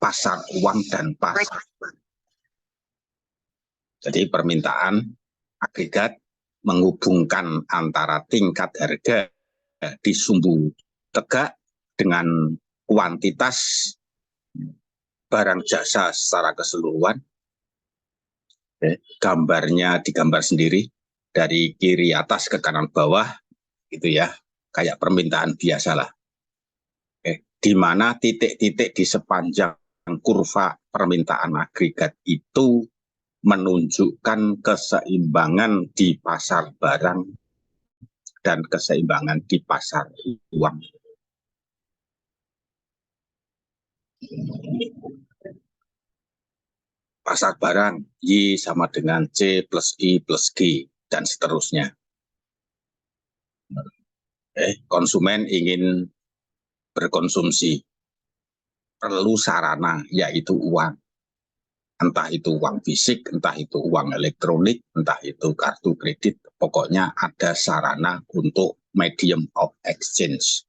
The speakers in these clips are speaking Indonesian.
pasar uang dan pasar. Jadi permintaan agregat menghubungkan antara tingkat harga di sumbu tegak dengan kuantitas barang jasa secara keseluruhan. Gambarnya digambar sendiri dari kiri atas ke kanan bawah, gitu ya, kayak permintaan biasa lah. Di mana titik-titik di sepanjang kurva permintaan agregat itu menunjukkan keseimbangan di pasar barang dan keseimbangan di pasar uang. Pasar barang, Y sama dengan C plus I plus G, dan seterusnya. Konsumen ingin berkonsumsi, perlu sarana, yaitu uang. Entah itu uang fisik, entah itu uang elektronik, entah itu kartu kredit, pokoknya ada sarana untuk medium of exchange.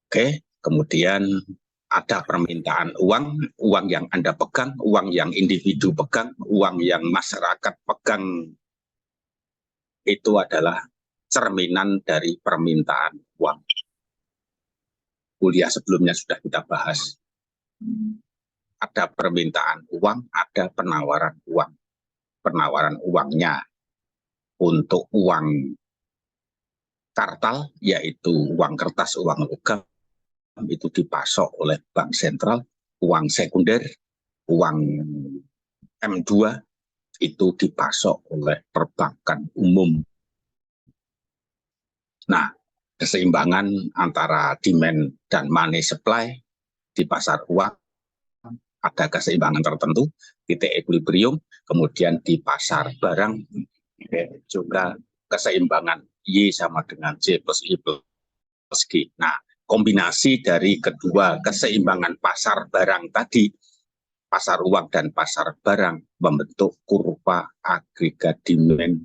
Oke, kemudian ada permintaan uang, uang yang Anda pegang, uang yang individu pegang, uang yang masyarakat pegang, itu adalah cerminan dari permintaan uang. Kuliah sebelumnya sudah kita bahas. Ada permintaan uang, ada penawaran uang. Penawaran uangnya untuk uang kartal, yaitu uang kertas, uang logam, itu dipasok oleh bank sentral. Uang sekunder, uang M2, itu dipasok oleh perbankan umum. Nah, keseimbangan antara demand dan money supply di pasar uang ada keseimbangan tertentu, titik equilibrium. Kemudian di pasar barang juga keseimbangan Y sama dengan C plus I plus G. Nah, kombinasi dari kedua keseimbangan pasar barang tadi, pasar uang dan pasar barang, membentuk kurva agregat demand.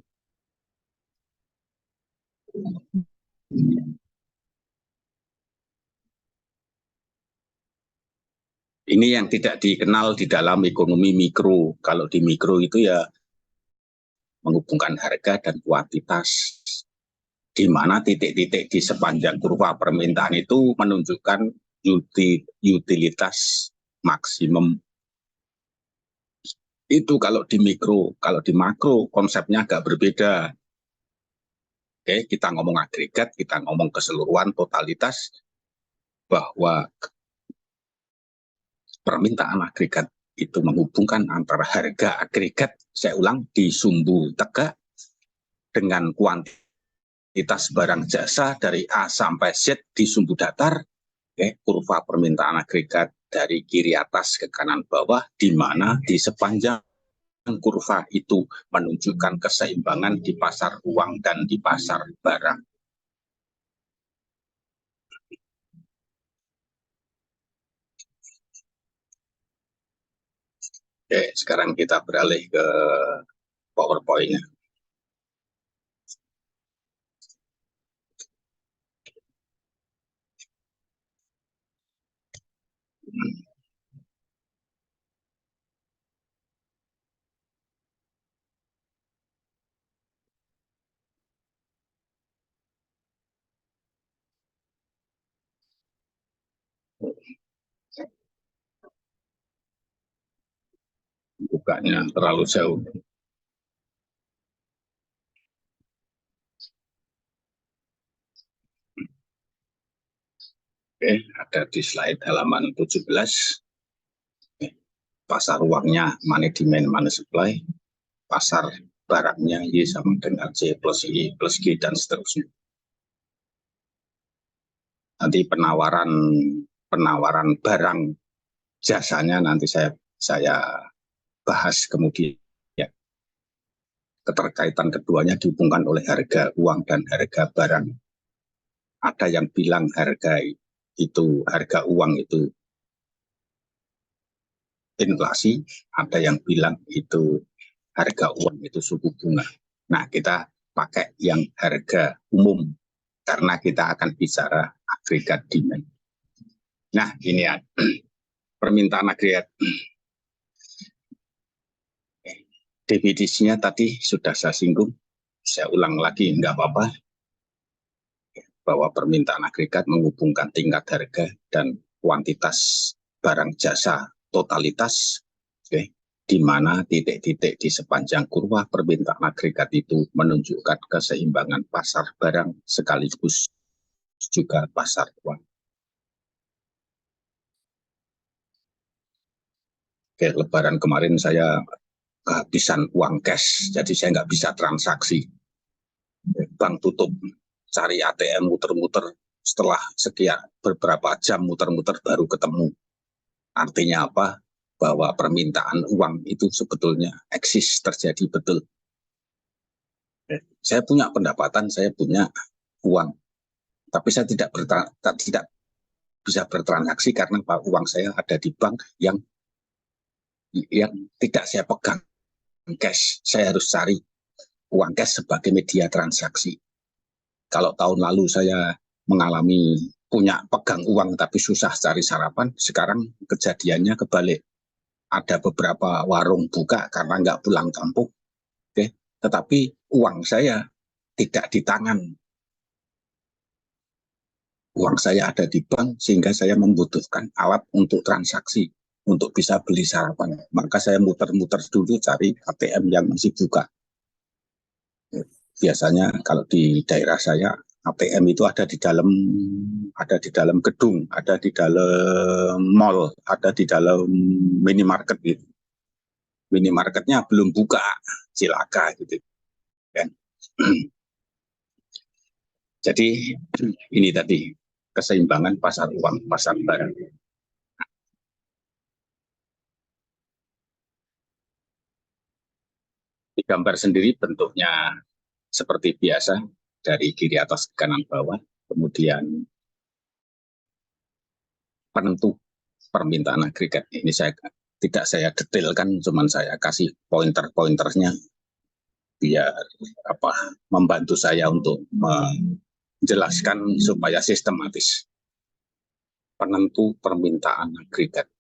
Ini yang tidak dikenal di dalam ekonomi mikro. Kalau di mikro itu ya menghubungkan harga dan kuantitas, di mana titik-titik di sepanjang kurva permintaan itu menunjukkan utilitas maksimum. Itu kalau di mikro. Kalau di makro konsepnya agak berbeda. Oke, kita ngomong agregat, kita ngomong keseluruhan totalitas, bahwa permintaan agregat itu menghubungkan antara harga agregat, saya ulang, di sumbu tegak dengan kuantitas barang jasa dari A sampai Z di sumbu datar. Kurva permintaan agregat dari kiri atas ke kanan bawah, di mana di sepanjang kurva itu menunjukkan keseimbangan di pasar uang dan di pasar barang. Oke, sekarang kita beralih ke PowerPoint-nya. Bukanya terlalu jauh. Oke, ada di slide halaman 17. Pasar uangnya money demand, money supply. Pasar barangnya Y sama dengan C plus I plus G, dan seterusnya. Nanti penawaran barang jasanya nanti saya bahas kemudian. Ya. Keterkaitan keduanya dihubungkan oleh harga uang dan harga barang. Ada yang bilang harga uang itu inflasi, ada yang bilang itu harga uang itu suku bunga. Nah, kita pakai yang harga umum karena kita akan bicara agregat demand. Nah, ini ya, permintaan agregat. Definisinya tadi sudah saya singgung, saya ulang lagi, nggak apa-apa, bahwa permintaan agregat menghubungkan tingkat harga dan kuantitas barang jasa totalitas, di mana titik-titik di sepanjang kurva permintaan agregat itu menunjukkan keseimbangan pasar barang sekaligus juga pasar uang. Lebaran kemarin saya kehabisan uang cash, jadi saya nggak bisa transaksi. Bank tutup, cari ATM muter-muter, setelah sekian beberapa jam muter-muter baru ketemu. Artinya apa? Bahwa permintaan uang itu sebetulnya eksis, terjadi betul. Saya punya pendapatan, saya punya uang, tapi saya tidak bisa bertransaksi karena uang saya ada di bank yang tidak saya pegang cash. Saya harus cari uang cash sebagai media transaksi. Kalau tahun lalu saya mengalami punya pegang uang tapi susah cari sarapan, sekarang kejadiannya kebalik. Ada beberapa warung buka karena nggak pulang kampung, tetapi uang saya tidak di tangan. Uang saya ada di bank sehingga saya membutuhkan alat untuk transaksi, untuk bisa beli sarapan. Maka saya muter-muter dulu cari ATM yang masih buka. Biasanya kalau di daerah saya ATM itu ada di dalam gedung, ada di dalam mall, ada di dalam minimarket gitu. Minimarketnya belum buka, cilaka gitu kan. Jadi ini tadi keseimbangan pasar uang, pasar barang. Di gambar sendiri bentuknya seperti biasa, dari kiri atas ke kanan bawah, kemudian penentu permintaan agregat. Ini tidak saya detailkan, cuman saya kasih pointer-pointernya biar membantu saya untuk menjelaskan supaya sistematis. Penentu permintaan agregat.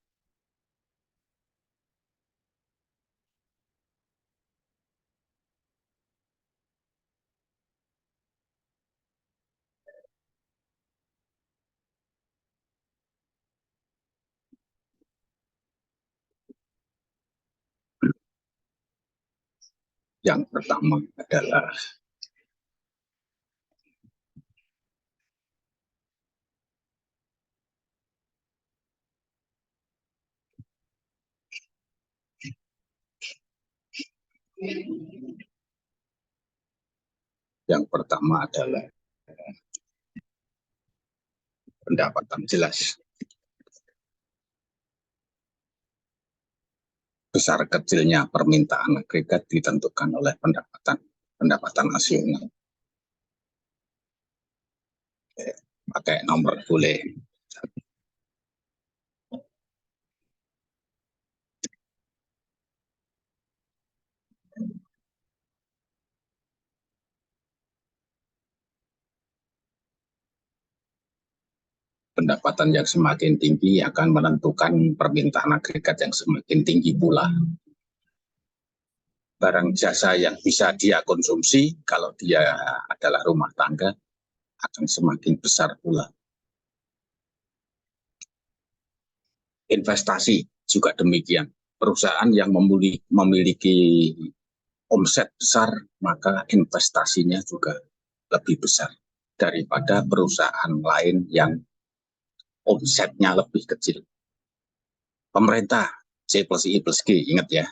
Yang pertama adalah pendapatan jelas. Besar kecilnya permintaan agregat ditentukan oleh pendapatan nasional. Pakai nomor boleh. Pendapatan yang semakin tinggi akan menentukan permintaan agregat yang semakin tinggi pula. Barang jasa yang bisa dia konsumsi, kalau dia adalah rumah tangga, akan semakin besar pula. Investasi juga demikian. Perusahaan yang memiliki omset besar, maka investasinya juga lebih besar daripada perusahaan lain yang omsetnya lebih kecil. Pemerintah, C plus I plus G, ingat ya.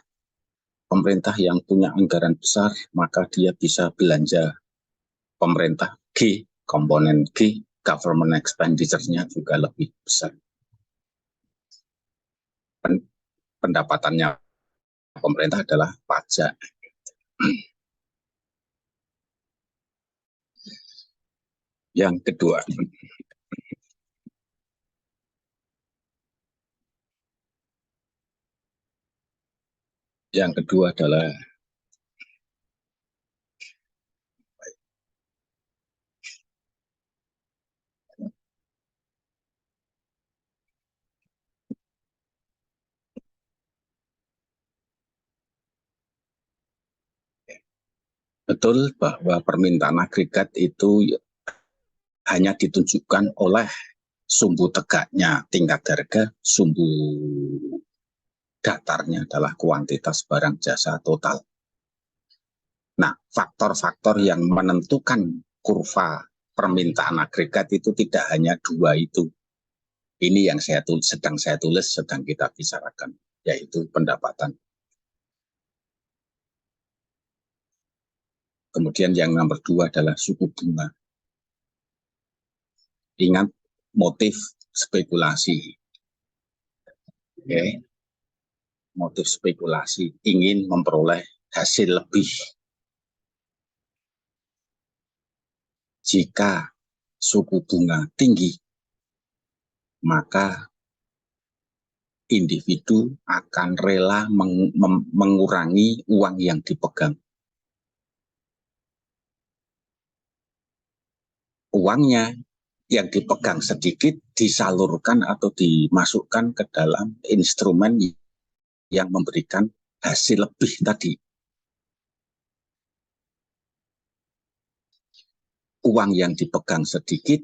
Pemerintah yang punya anggaran besar, maka dia bisa belanja. Pemerintah G, komponen G, government expenditure-nya juga lebih besar. Pendapatannya pemerintah adalah pajak. Yang kedua adalah betul bahwa permintaan agregat itu hanya ditunjukkan oleh sumbu tegaknya tingkat harga, sumbu datarnya adalah kuantitas barang jasa total. Nah, faktor-faktor yang menentukan kurva permintaan agregat itu tidak hanya dua itu. Ini yang sedang saya tulis, sedang kita bicarakan, yaitu pendapatan. Kemudian yang nomor dua adalah suku bunga. Ingat motif spekulasi. Oke. Motif spekulasi ingin memperoleh hasil lebih. Jika suku bunga tinggi, maka individu akan rela mengurangi uang yang dipegang. Uangnya yang dipegang sedikit disalurkan atau dimasukkan ke dalam instrumen yang memberikan hasil lebih tadi. Uang yang dipegang sedikit,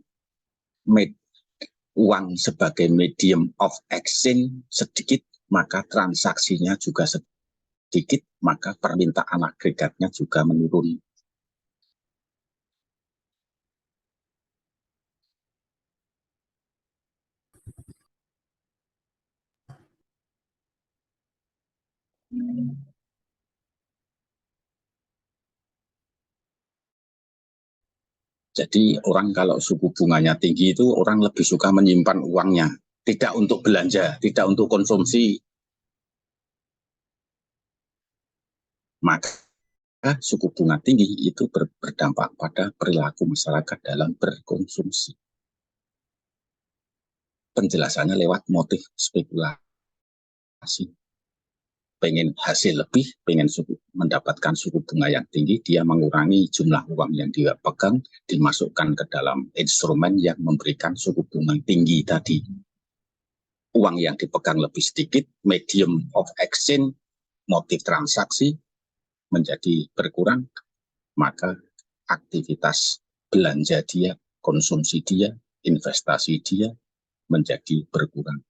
uang sebagai medium of exchange sedikit, maka transaksinya juga sedikit, maka permintaan agregatnya juga menurun. Jadi orang kalau suku bunganya tinggi itu orang lebih suka menyimpan uangnya, tidak untuk belanja, tidak untuk konsumsi. Maka suku bunga tinggi itu berdampak pada perilaku masyarakat dalam berkonsumsi. Penjelasannya lewat motif spekulasi. Pengen hasil lebih, pengen mendapatkan suku bunga yang tinggi, dia mengurangi jumlah uang yang dia pegang, dimasukkan ke dalam instrumen yang memberikan suku bunga tinggi tadi. Uang yang dipegang lebih sedikit, medium of exchange, motif transaksi menjadi berkurang, maka aktivitas belanja dia, konsumsi dia, investasi dia menjadi berkurang.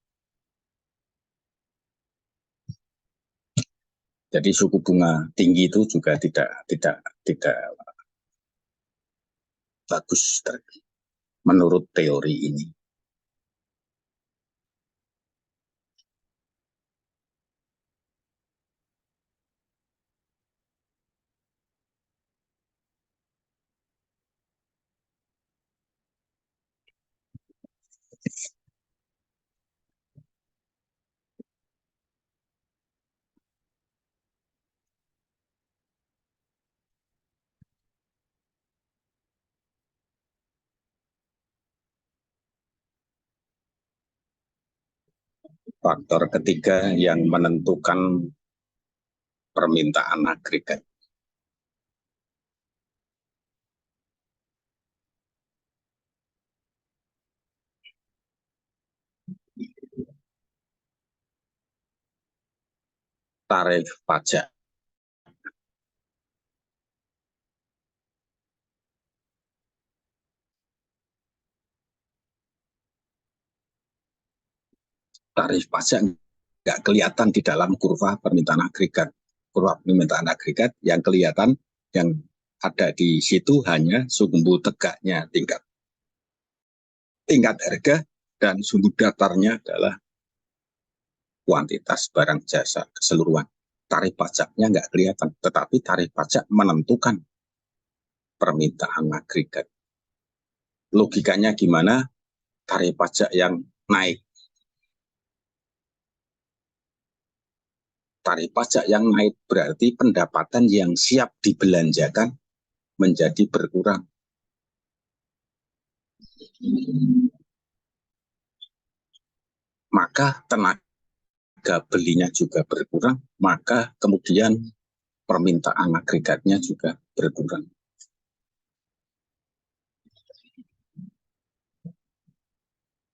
Jadi suku bunga tinggi itu juga tidak bagus menurut teori ini. Faktor ketiga yang menentukan permintaan agregat. Tarif pajak. Tarif pajak nggak kelihatan di dalam kurva permintaan agregat. Kurva permintaan agregat yang kelihatan, yang ada di situ hanya sumbu tegaknya tingkat harga, dan sumbu datarnya adalah kuantitas barang jasa keseluruhan. Tarif pajaknya nggak kelihatan, tetapi tarif pajak menentukan permintaan agregat. Logikanya gimana? Tarif pajak yang naik. Tarif pajak yang naik berarti pendapatan yang siap dibelanjakan menjadi berkurang. Maka tenaga belinya juga berkurang, maka kemudian permintaan agregatnya juga berkurang.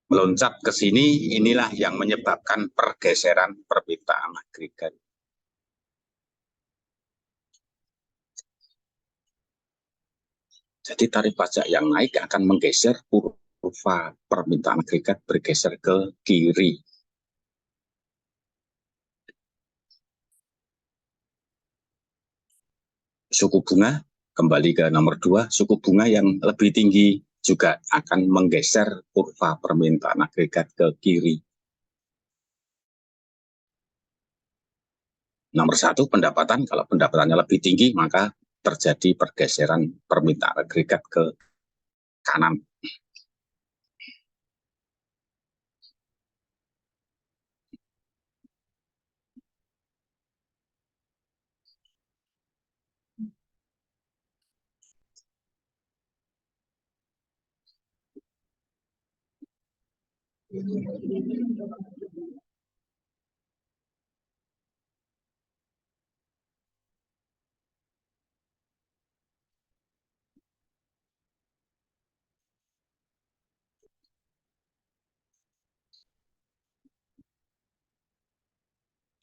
Meloncat ke sini, inilah yang menyebabkan pergeseran permintaan agregat. Jadi tarif pajak yang naik akan menggeser kurva permintaan agregat bergeser ke kiri. Suku bunga, kembali ke nomor 2, suku bunga yang lebih tinggi juga akan menggeser kurva permintaan agregat ke kiri. Nomor 1, pendapatan. Kalau pendapatannya lebih tinggi, maka terjadi pergeseran permintaan agregat ke kanan.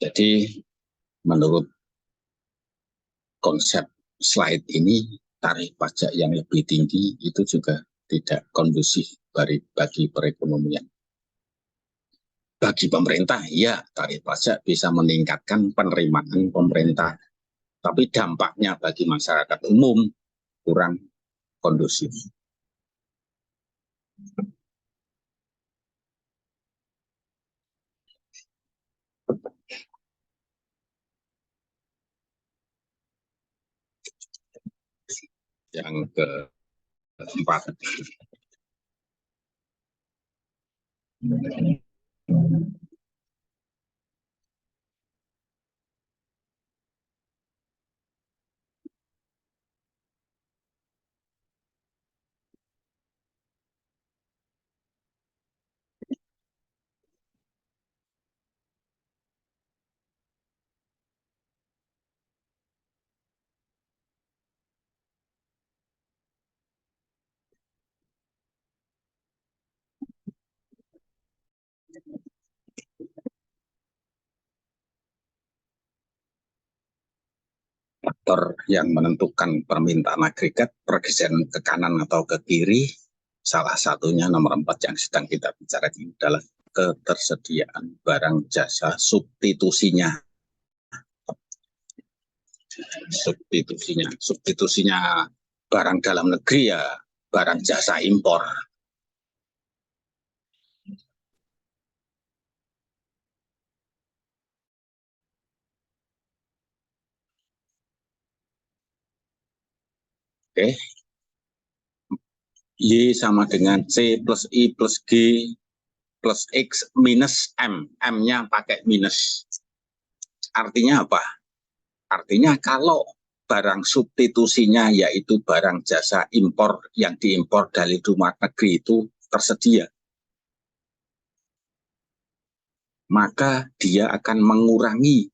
Jadi menurut konsep slide ini, tarif pajak yang lebih tinggi itu juga tidak kondusif bagi perekonomian. Bagi pemerintah, ya, tarif pajak bisa meningkatkan penerimaan pemerintah, tapi dampaknya bagi masyarakat umum kurang kondusif. Yang keempat, faktor yang menentukan permintaan agregat pergeseran ke kanan atau ke kiri, salah satunya nomor 4 yang sedang kita bicarakan adalah ketersediaan barang jasa substitusinya. Substitusinya barang dalam negeri ya barang jasa impor. Oke, Y sama dengan C plus I plus G plus X minus M. M-nya pakai minus. Artinya apa? Artinya kalau barang substitusinya yaitu barang jasa impor yang diimpor dari luar negeri itu tersedia, maka dia akan mengurangi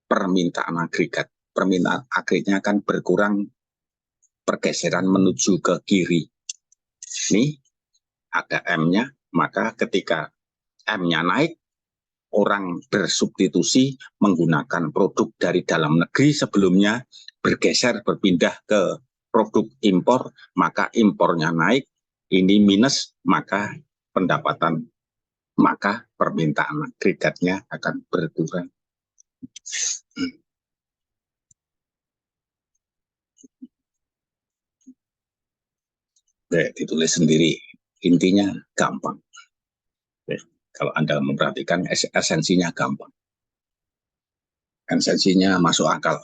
permintaan agregat. Permintaan agregatnya akan berkurang, pergeseran menuju ke kiri. Ini ada M-nya, maka ketika M-nya naik, orang bersubstitusi menggunakan produk dari dalam negeri sebelumnya bergeser berpindah ke produk impor, maka impornya naik, ini minus, maka pendapatan, maka permintaan agregatnya akan berkurang. Ditulis sendiri, intinya gampang. Kalau Anda memperhatikan esensinya gampang. Esensinya masuk akal.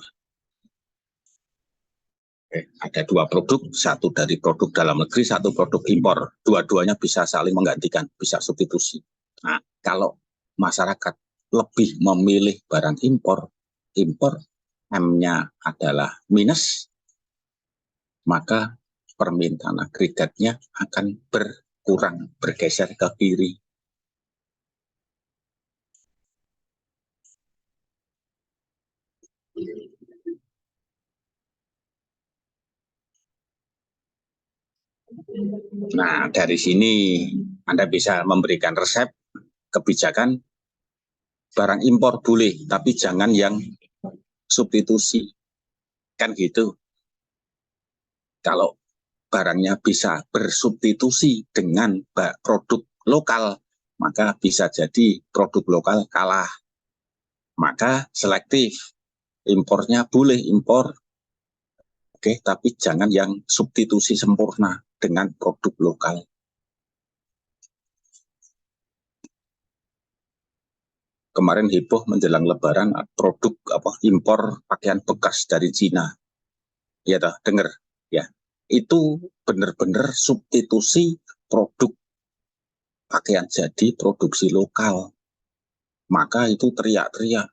Ada 2 produk, satu dari produk dalam negeri, satu produk impor. Dua-duanya bisa saling menggantikan, bisa substitusi. Nah, kalau masyarakat lebih memilih barang impor M-nya adalah minus, maka permintaan agregatnya akan berkurang, bergeser ke kiri. Nah, dari sini Anda bisa memberikan resep kebijakan barang impor boleh, tapi jangan yang substitusi. Kan gitu. Kalau barangnya bisa bersubstitusi dengan produk lokal, maka bisa jadi produk lokal kalah. Maka selektif, impornya boleh impor, oke, tapi jangan yang substitusi sempurna dengan produk lokal. Kemarin heboh menjelang Lebaran produk impor pakaian bekas dari Cina. Ya toh, dengar ya. Itu benar-benar substitusi produk pakaian jadi produksi lokal. Maka itu teriak-teriak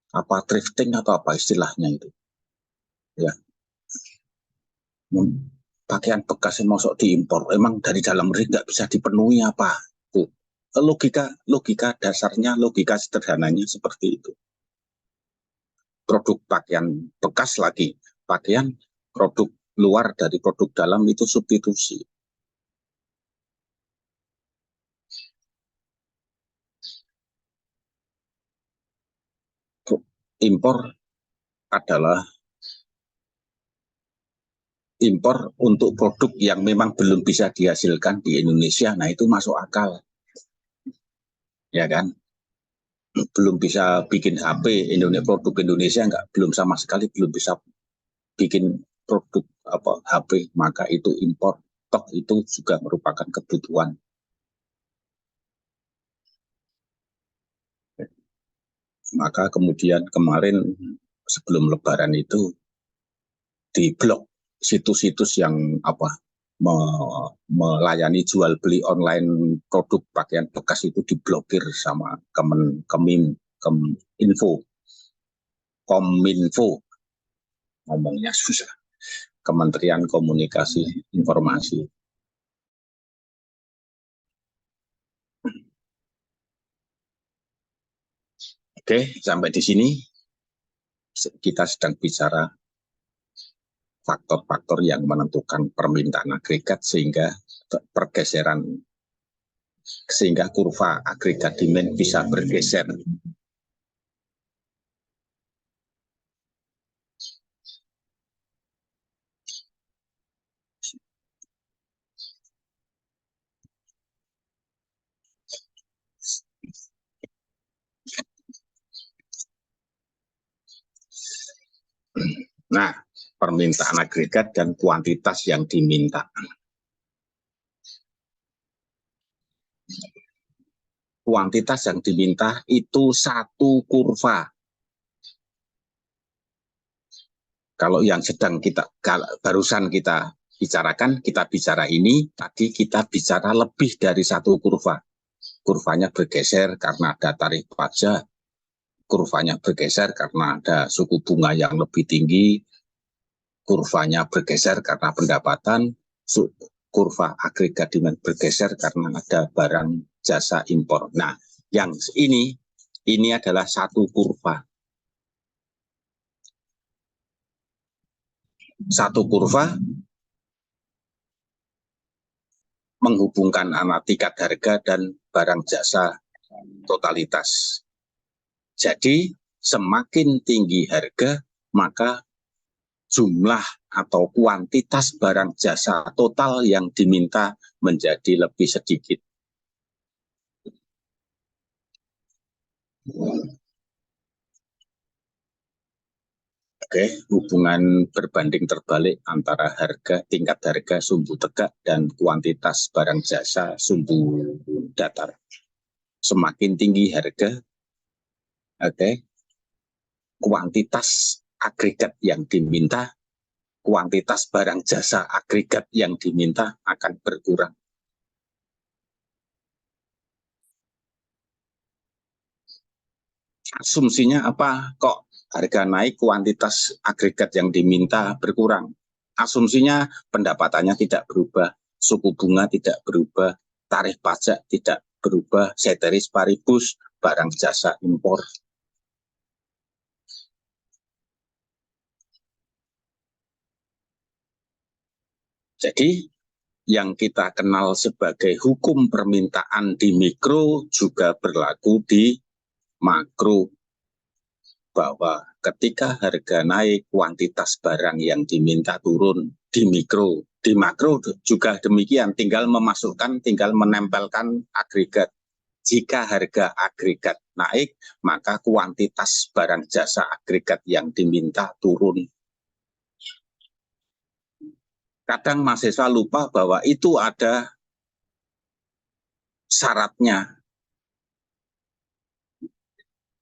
apa thrifting atau apa istilahnya itu. Ya. Pakaian bekas yang masuk diimpor, emang dari dalam negeri nggak bisa dipenuhi apa? Tuh. Logika dasarnya, logika sederhananya seperti itu. Produk pakaian bekas lagi, pakaian produk luar dari produk dalam itu substitusi. Impor adalah impor untuk produk yang memang belum bisa dihasilkan di Indonesia, nah itu masuk akal. Ya kan? Belum bisa bikin HP Indonesia, produk Indonesia belum sama sekali belum bisa bikin produk HP, maka itu impor. Toh itu juga merupakan kebutuhan. Maka kemudian kemarin sebelum Lebaran itu diblok situs-situs yang melayani jual beli online produk pakaian bekas itu diblokir sama Kominfo, ngomongnya susah, Kementerian Komunikasi Informasi. Oke, sampai di sini kita sedang bicara faktor-faktor yang menentukan permintaan agregat sehingga kurva agregat demand bisa bergeser. Nah, permintaan agregat dan kuantitas yang diminta. Kuantitas yang diminta itu satu kurva. Kalau yang barusan kita bicarakan, kita bicara ini, tadi kita bicara lebih dari satu kurva. Kurvanya bergeser karena ada tarif pajak, kurvanya bergeser karena ada suku bunga yang lebih tinggi, kurvanya bergeser karena pendapatan, kurva agregat demand bergeser karena ada barang jasa impor. Nah, yang ini adalah satu kurva. Satu kurva menghubungkan antara tingkat harga dan barang jasa totalitas. Jadi semakin tinggi harga, maka jumlah atau kuantitas barang jasa total yang diminta menjadi lebih sedikit. Oke, hubungan berbanding terbalik antara tingkat harga sumbu tegak dan kuantitas barang jasa sumbu datar. Semakin tinggi harga, kuantitas agregat yang diminta, kuantitas barang jasa agregat yang diminta akan berkurang. Asumsinya apa? Kok harga naik, kuantitas agregat yang diminta berkurang? Asumsinya pendapatannya tidak berubah, suku bunga tidak berubah, tarif pajak tidak berubah, ceteris paribus, barang jasa impor. Jadi yang kita kenal sebagai hukum permintaan di mikro juga berlaku di makro, bahwa ketika harga naik, kuantitas barang yang diminta turun. di mikro. Di makro juga demikian, tinggal menempelkan agregat. Jika harga agregat naik, maka kuantitas barang jasa agregat yang diminta turun. Kadang mahasiswa lupa bahwa itu ada syaratnya.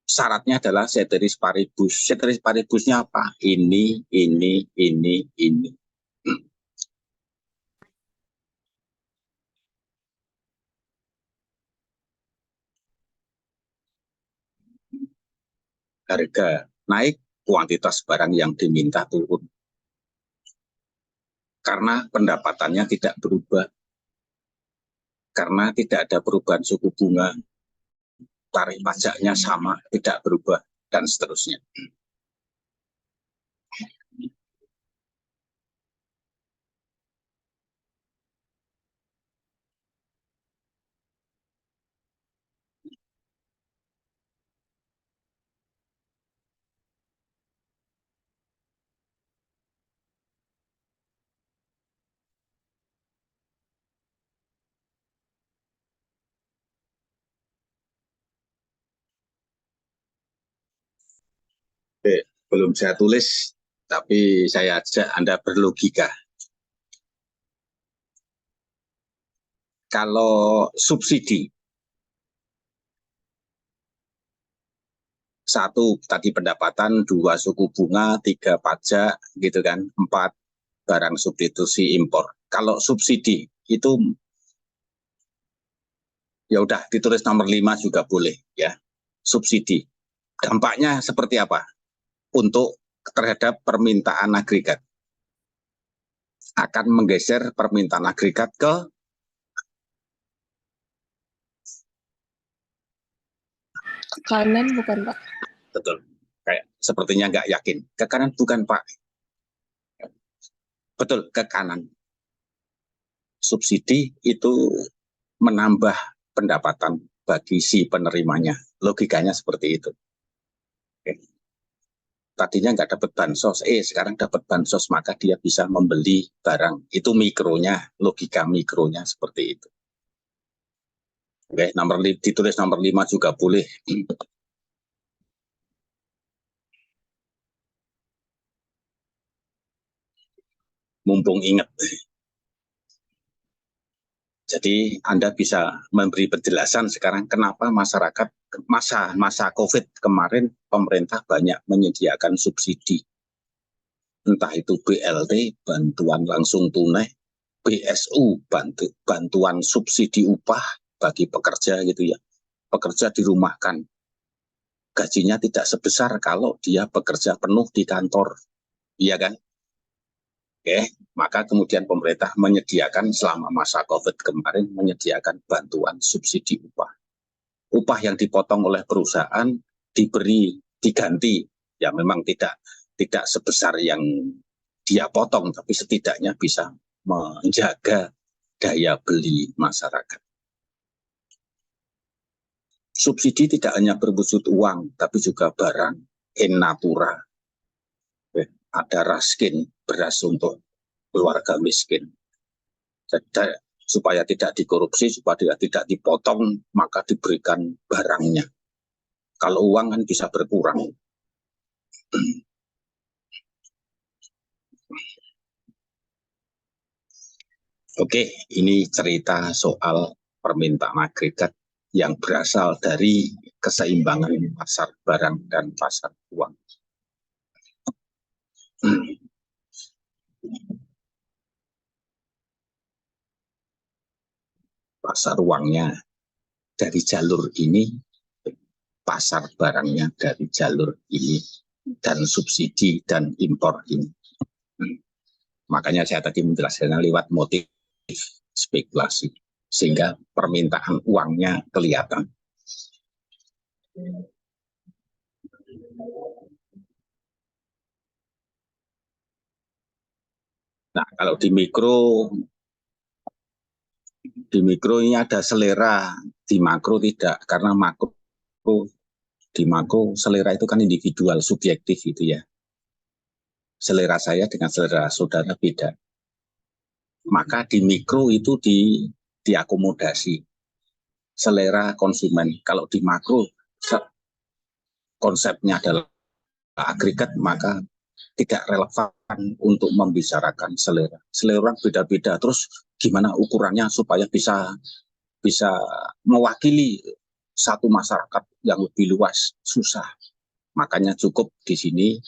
Syaratnya adalah ceteris paribus. Ceteris paribusnya apa? Ini. Harga naik, kuantitas barang yang diminta turun. Karena pendapatannya tidak berubah. Karena tidak ada perubahan suku bunga, tarif pajaknya sama, tidak berubah, dan seterusnya. Oke, belum saya tulis, tapi saya ajak Anda berlogika. Kalau subsidi, satu tadi pendapatan, dua suku bunga, tiga pajak, gitu kan, empat barang substitusi impor. Kalau subsidi itu ya udah ditulis nomor 5 juga boleh ya. Subsidi. Dampaknya seperti apa? Untuk terhadap permintaan agregat. Akan menggeser permintaan agregat ke kanan, bukan Pak? betul. Kayak sepertinya nggak yakin. Ke kanan bukan Pak. Betul, ke kanan. Subsidi itu menambah pendapatan bagi si penerimanya. Logikanya seperti itu. Oke. Tadinya nggak dapat bansos, sekarang dapat bansos, maka dia bisa membeli barang. Itu mikronya, logika mikronya seperti itu. Oke, ditulis nomor 5 juga boleh. Mumpung ingat. Jadi Anda bisa memberi penjelasan sekarang kenapa masyarakat masa COVID kemarin pemerintah banyak menyediakan subsidi. Entah itu BLT, bantuan langsung tunai, BSU, bantuan subsidi upah bagi pekerja gitu ya. Pekerja dirumahkan. Gajinya tidak sebesar kalau dia bekerja penuh di kantor. Iya kan? Oke, maka kemudian pemerintah menyediakan selama masa COVID kemarin menyediakan bantuan subsidi upah. Upah yang dipotong oleh perusahaan diganti, ya memang tidak sebesar yang dia potong, tapi setidaknya bisa menjaga daya beli masyarakat. Subsidi tidak hanya berwujud uang, tapi juga barang in natura. Ada raskin, beras untuk keluarga miskin. Jadi, supaya tidak dikorupsi, supaya tidak dipotong, maka diberikan barangnya. Kalau uang kan bisa berkurang. Oke, ini cerita soal permintaan agregat yang berasal dari keseimbangan pasar barang dan pasar uang. Pasar uangnya dari jalur ini, pasar barangnya dari jalur ini, dan subsidi dan impor ini. Makanya saya tadi menjelaskan lewat motif spekulasi, sehingga permintaan uangnya kelihatan. Nah, kalau di mikro ini ada selera, di makro tidak, karena di makro selera itu kan individual, subjektif gitu ya. Selera saya dengan selera saudara beda. maka di mikro itu diakomodasi selera konsumen. Kalau di makro konsepnya adalah agregat, maka tidak relevan untuk membicarakan selera. Selera beda-beda. Terus gimana ukurannya supaya bisa mewakili satu masyarakat yang lebih luas? Susah. Makanya cukup di sini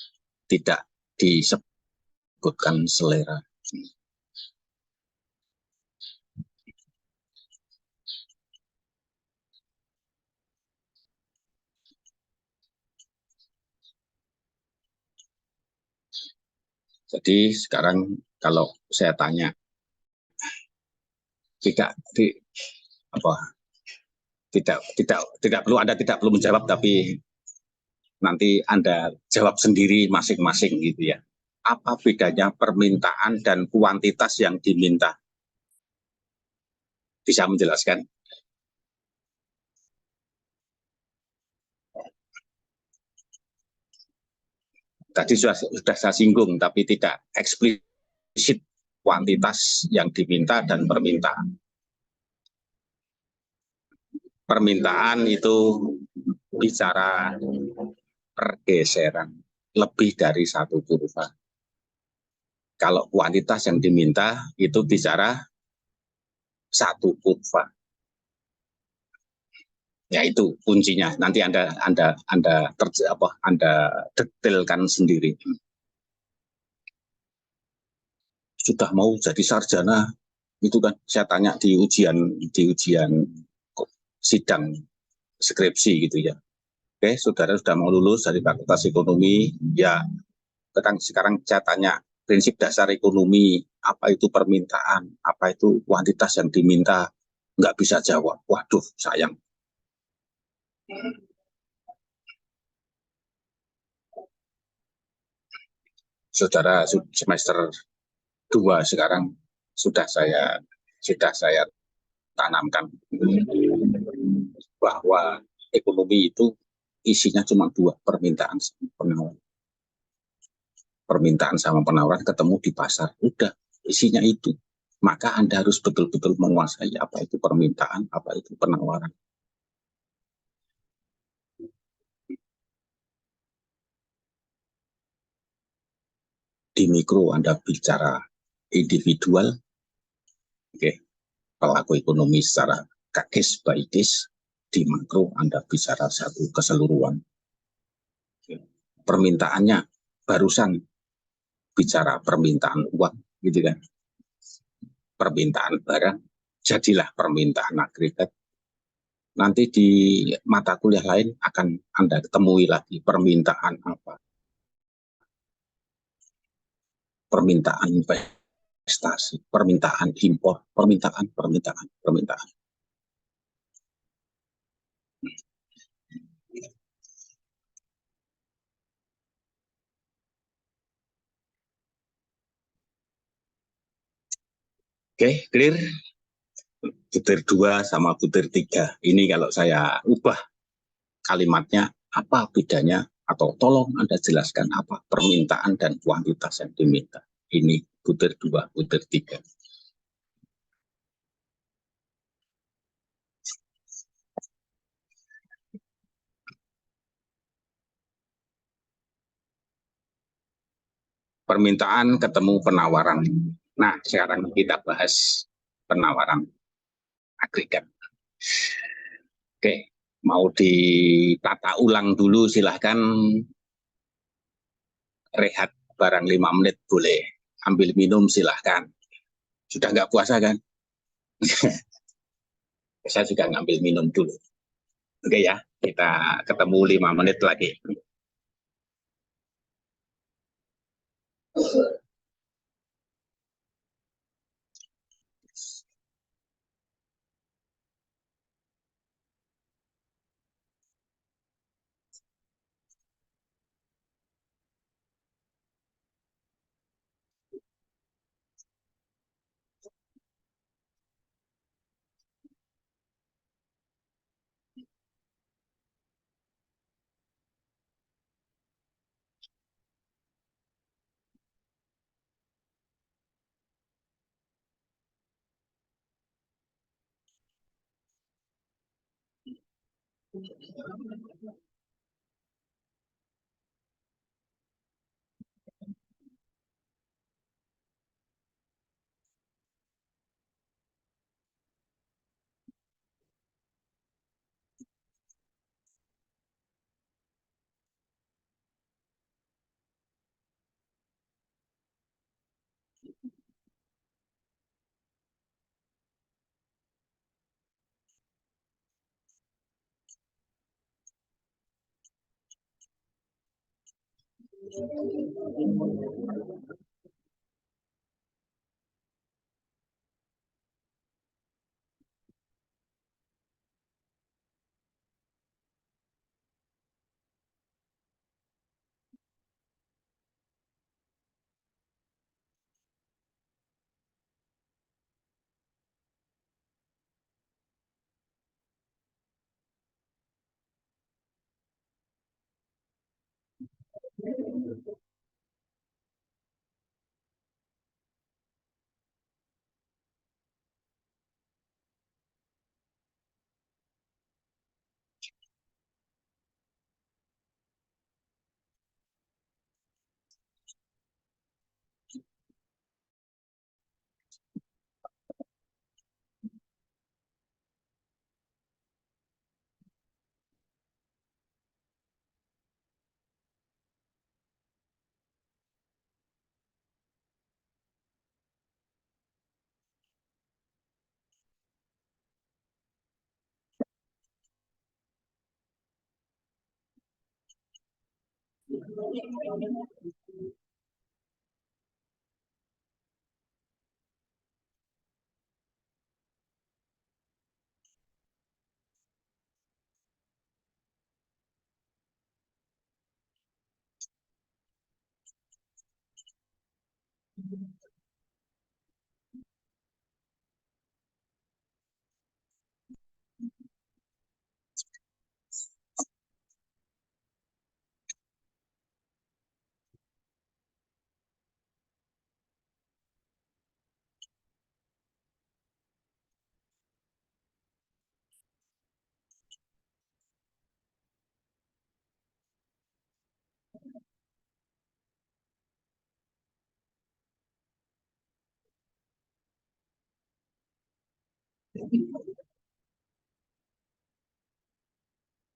tidak disebutkan selera. Jadi sekarang kalau saya tanya, tidak apa tidak perlu Anda tidak perlu menjawab, tapi nanti Anda jawab sendiri masing-masing gitu ya. Apa bedanya permintaan dan kuantitas yang diminta? Bisa menjelaskan? Tadi sudah saya singgung, tapi tidak eksplisit kuantitas yang diminta dan permintaan. Permintaan itu bicara pergeseran lebih dari satu kurva. Kalau kuantitas yang diminta itu bicara satu kurva. Ya itu kuncinya. Nanti Anda detailkan sendiri. Sudah mau jadi sarjana itu kan saya tanya di ujian sidang skripsi gitu ya. Oke, saudara sudah mau lulus dari Fakultas Ekonomi, ya sekarang saya tanya prinsip dasar ekonomi, apa itu permintaan, apa itu kuantitas yang diminta, nggak bisa jawab. Waduh, sayang. Saudara semester 2 sekarang sudah saya tanamkan bahwa ekonomi itu isinya cuma dua, permintaan sama penawaran. Permintaan sama penawaran ketemu di pasar, udah isinya itu. Maka Anda harus betul-betul menguasai apa itu permintaan, apa itu penawaran. Di mikro Anda bicara individual, oke, pelaku ekonomi secara case by case. Di makro Anda bicara satu keseluruhan. Permintaannya barusan bicara permintaan uang, gitu kan? Permintaan barang, jadilah permintaan agregat. Nanti di mata kuliah lain akan Anda temui lagi permintaan apa? Permintaan investasi, permintaan impor, permintaan. Oke, clear? Butir 2 sama butir 3. Ini kalau saya ubah kalimatnya, apa bedanya? Atau tolong Anda jelaskan apa permintaan dan kuantitas yang diminta. Ini butir 2, butir 3. Permintaan ketemu penawaran. Nah, sekarang kita bahas penawaran agregat. Oke, mau ditata ulang dulu silahkan, rehat barang 5 menit boleh, ambil minum silahkan. Sudah nggak puasa kan? Saya juga ngambil minum dulu. Oke ya, kita ketemu 5 menit lagi.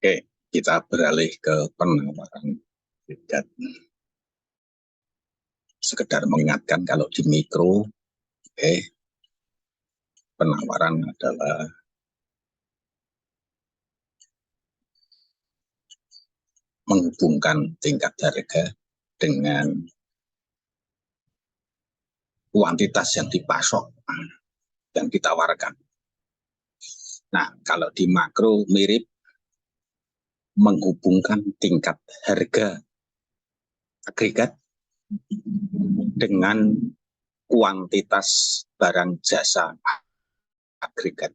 Oke, kita beralih ke penawaran sertifikat. Sekedar mengingatkan kalau di mikro, penawaran adalah menghubungkan tingkat harga dengan kuantitas yang dipasok dan ditawarkan. Nah, kalau di makro mirip menghubungkan tingkat harga agregat dengan kuantitas barang jasa agregat.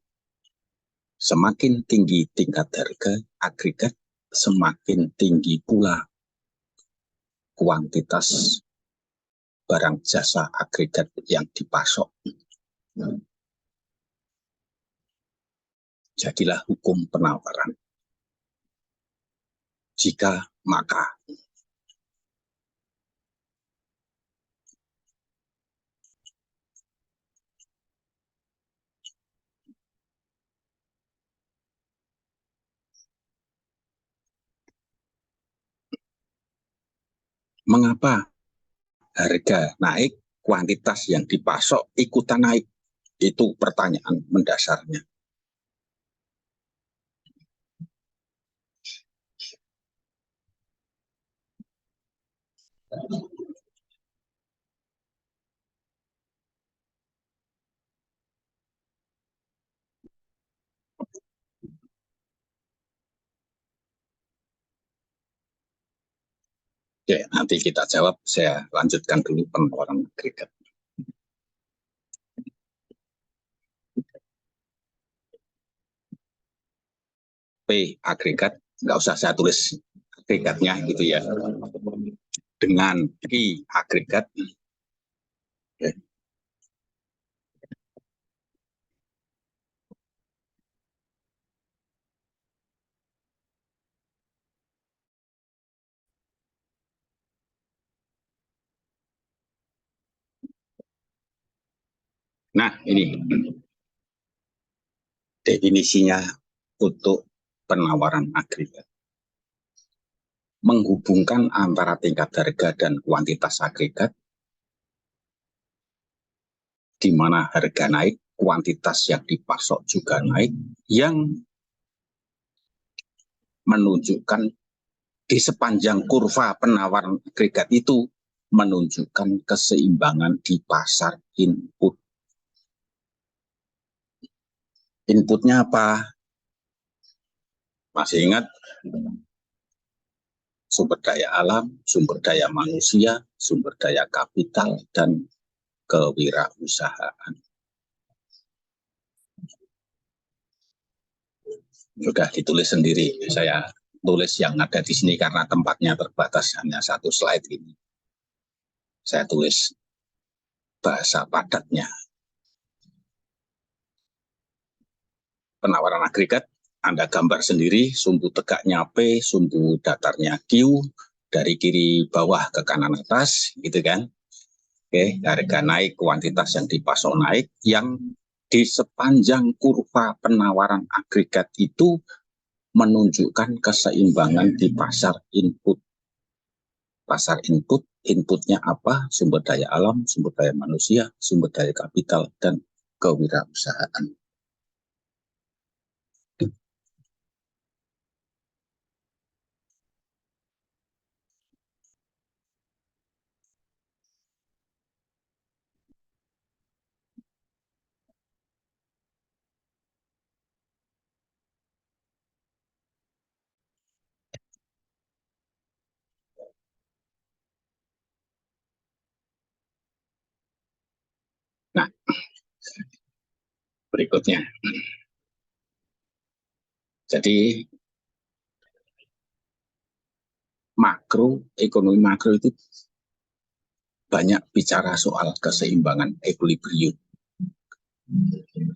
Semakin tinggi tingkat harga agregat, semakin tinggi pula kuantitas barang jasa agregat yang dipasok. Jadilah hukum penawaran. Jika maka. Mengapa harga naik, kuantitas yang dipasok ikutan naik? Itu pertanyaan mendasarnya. Oke, nanti kita jawab. Saya lanjutkan dulu penawaran agregat. P agregat, nggak usah saya tulis agregatnya gitu ya. Dengan I agregat, okay. Nah, ini definisinya untuk penawaran agregat. Menghubungkan antara tingkat harga dan kuantitas agregat, di mana harga naik, kuantitas yang dipasok juga naik, yang menunjukkan di sepanjang kurva penawaran agregat itu menunjukkan keseimbangan di pasar input. Inputnya apa? Masih ingat? Sumber daya alam, sumber daya manusia, sumber daya kapital, dan kewirausahaan. Sudah ditulis sendiri, saya tulis yang ada di sini karena tempatnya terbatas, hanya satu slide ini. Saya tulis bahasa padatnya. Penawaran agregat, Anda gambar sendiri, sumbu tegaknya P, sumbu datarnya Q, dari kiri bawah ke kanan atas, gitu kan. Oke, harga naik, kuantitas yang dipasok naik, yang di sepanjang kurva penawaran agregat itu menunjukkan keseimbangan di pasar input. Pasar input, inputnya apa? Sumber daya alam, sumber daya manusia, sumber daya kapital, dan kewirausahaan. Nah, berikutnya. Jadi ekonomi makro itu banyak bicara soal keseimbangan equilibrium.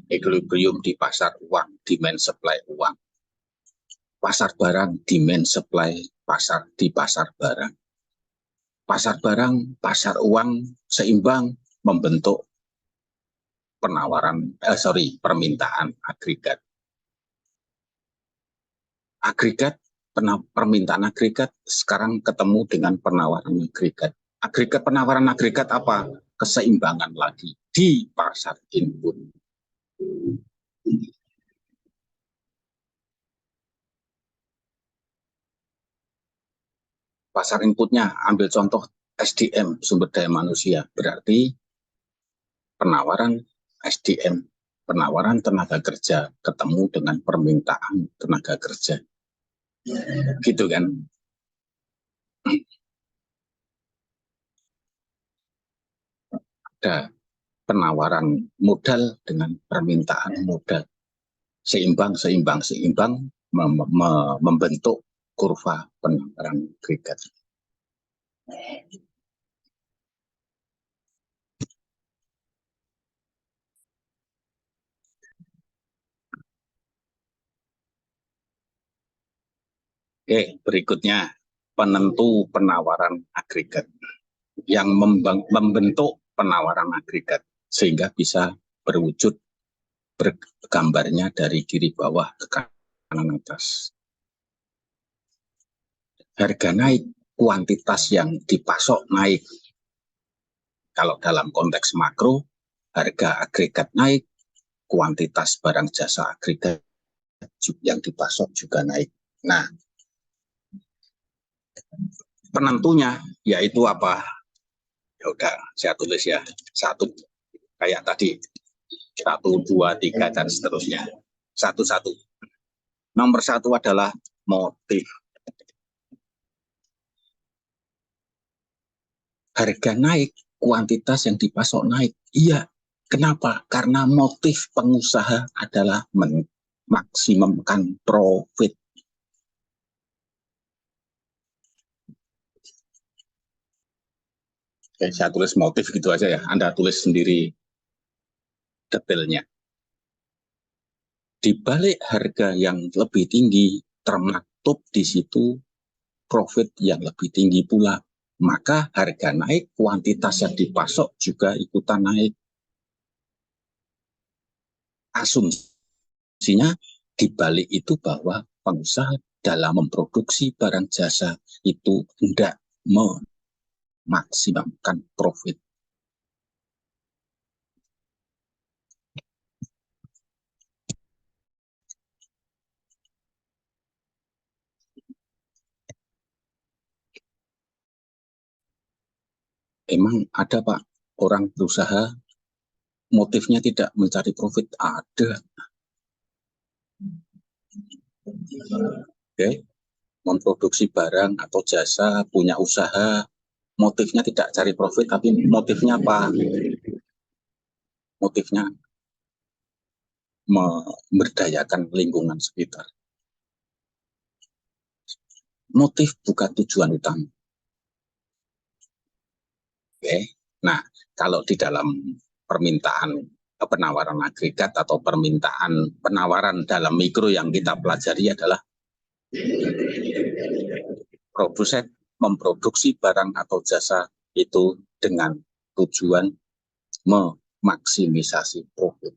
Equilibrium di pasar uang, demand supply uang. Pasar barang, demand supply di pasar barang. Pasar barang, pasar uang seimbang membentuk permintaan agregat. Permintaan agregat sekarang ketemu dengan penawaran agregat. Penawaran agregat apa? Keseimbangan lagi di pasar input. Pasar inputnya, ambil contoh SDM, sumber daya manusia. Berarti penawaran SDM, penawaran tenaga kerja ketemu dengan permintaan tenaga kerja. Gitu kan? Ada penawaran modal dengan permintaan modal. Seimbang membentuk kurva penawaran agregat. Oke, berikutnya penentu penawaran agregat yang membentuk penawaran agregat sehingga bisa berwujud bergambarnya dari kiri bawah ke kanan atas. Harga naik, kuantitas yang dipasok naik. Kalau dalam konteks makro, harga agregat naik, kuantitas barang jasa agregat yang dipasok juga naik. Nah, penentunya yaitu apa? Ya udah, saya tulis ya. Satu, kayak tadi. 1, 2, 3, dan seterusnya. Satu-satu. Nomor 1 adalah motif. Harga naik, kuantitas yang dipasok naik. Iya, kenapa? Karena motif pengusaha adalah memaksimumkan profit. Oke, saya tulis motif gitu aja ya. Anda tulis sendiri detailnya. Di balik harga yang lebih tinggi, termaktub di situ profit yang lebih tinggi pula. Maka harga naik, kuantitas yang dipasok juga ikutan naik. asumsinya di balik itu bahwa pengusaha dalam memproduksi barang jasa itu tidak memaksimalkan profit. Emang ada Pak orang berusaha motifnya tidak mencari profit? Ada. Oke, memproduksi barang atau jasa, punya usaha, motifnya tidak cari profit, tapi motifnya apa? Motifnya memberdayakan lingkungan sekitar. Motif bukan tujuan utama. Oke. Nah, kalau di dalam permintaan penawaran agregat atau permintaan penawaran dalam mikro yang kita pelajari adalah produsen memproduksi barang atau jasa itu dengan tujuan memaksimisasi profit.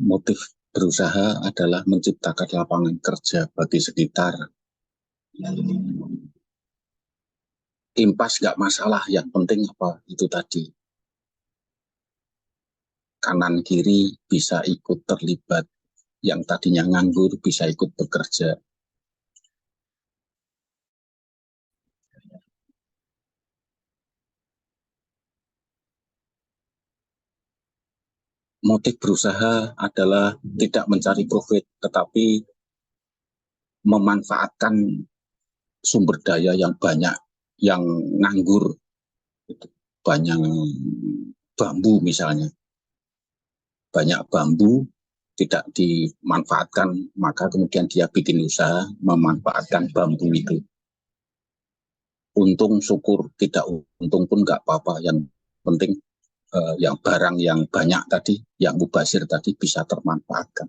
Motif berusaha adalah menciptakan lapangan kerja bagi sekitar. Impas nggak masalah, yang penting apa itu tadi. Kanan kiri bisa ikut terlibat, yang tadinya nganggur bisa ikut bekerja. Motif berusaha adalah tidak mencari profit, tetapi memanfaatkan sumber daya yang banyak, yang nganggur, banyak bambu misalnya, banyak bambu tidak dimanfaatkan, maka kemudian dia bikin usaha memanfaatkan bambu itu. Untung syukur, tidak untung pun nggak apa-apa, yang penting yang barang yang banyak tadi, yang mubazir tadi bisa termanfaatkan.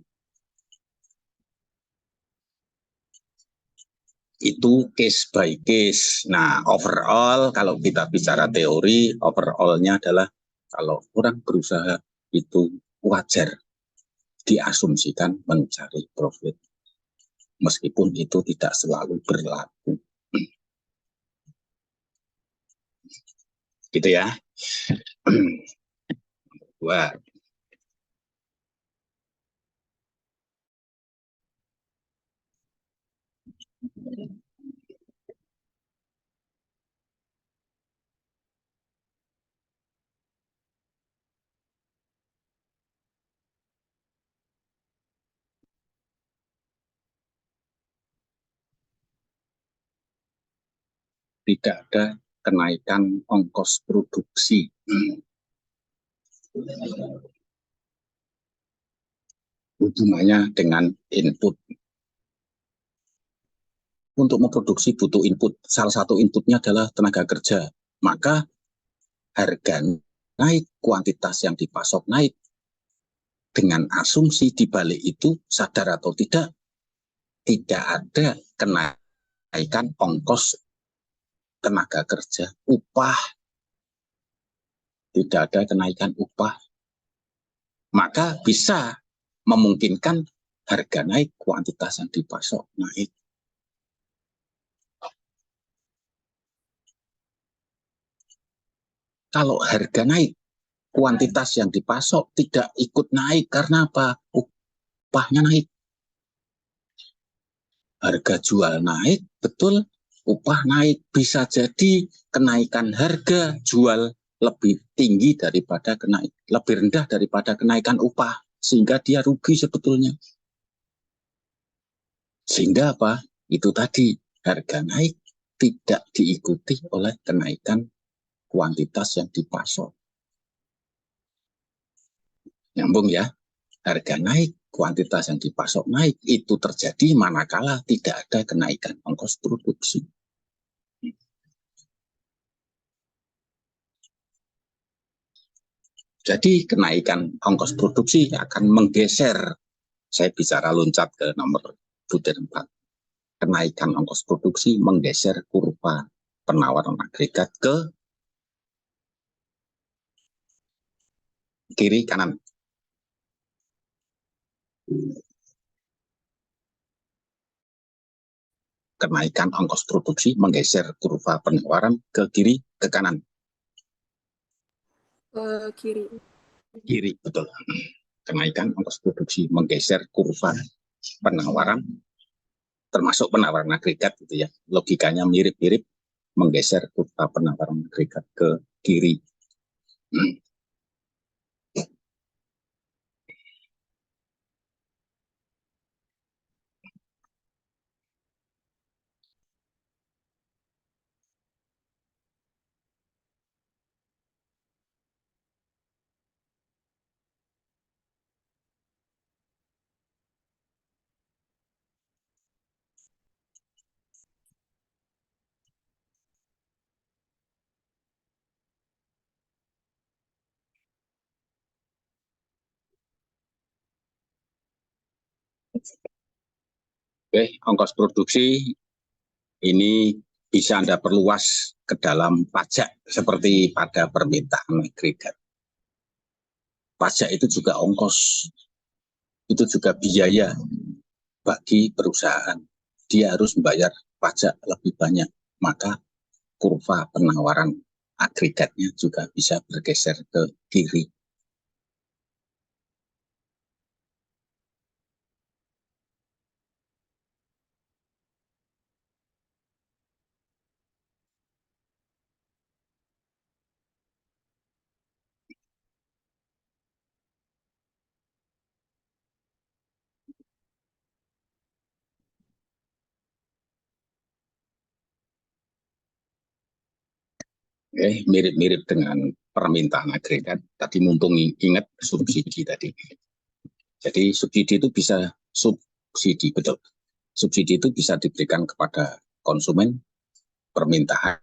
Itu case by case. Nah, overall kalau kita bicara teori, overallnya adalah kalau orang berusaha itu wajar diasumsikan mencari profit. Meskipun itu tidak selalu berlaku. Gitu ya. Wah. Tidak ada kenaikan ongkos produksi. Hubungannya dengan input. Untuk memproduksi butuh input. Salah satu inputnya adalah tenaga kerja. Maka harga naik, kuantitas yang dipasok naik. Dengan asumsi di balik itu, sadar atau tidak ada kenaikan ongkos tenaga kerja, upah. Tidak ada kenaikan upah. Maka bisa memungkinkan harga naik, kuantitas yang dipasok naik. Kalau harga naik, kuantitas yang dipasok tidak ikut naik. Karena apa? Upahnya naik. Harga jual naik, betul, upah naik. Bisa jadi kenaikan harga jual lebih tinggi daripada lebih rendah daripada kenaikan upah, sehingga dia rugi sebetulnya. Sehingga apa? Itu tadi, harga naik tidak diikuti oleh kenaikan kuantitas yang dipasok. Nyambung ya? Harga naik, kuantitas yang dipasok naik, itu terjadi manakala tidak ada kenaikan ongkos produksi. Jadi kenaikan ongkos produksi akan menggeser, saya bicara loncat ke nomor 4. Kenaikan ongkos produksi menggeser kurva penawaran agregat ke kiri kanan. Kenaikan ongkos produksi menggeser kurva penawaran ke kiri ke kanan. Ke kiri. Kiri, betul. Kenaikan ongkos produksi menggeser kurva penawaran, termasuk penawaran agregat gitu ya. Logikanya mirip-mirip, menggeser kurva penawaran agregat ke kiri. Oke, ongkos produksi ini bisa Anda perluas ke dalam pajak seperti pada permintaan agregat. Pajak itu juga ongkos, itu juga biaya bagi perusahaan. Dia harus membayar pajak lebih banyak, maka kurva penawaran agregatnya juga bisa bergeser ke kiri. Mirip-mirip dengan permintaan agregat. Tadi mumpung ingat subsidi tadi. Jadi subsidi itu bisa betul. Subsidi itu bisa diberikan kepada konsumen, permintaan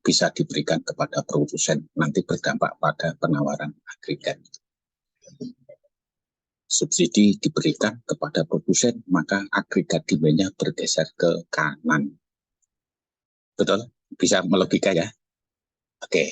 bisa diberikan kepada produsen, nanti berdampak pada penawaran agregat. Subsidi diberikan kepada produsen, maka agregat demand-nya bergeser ke kanan. Betul? Bisa melogika ya? Oke.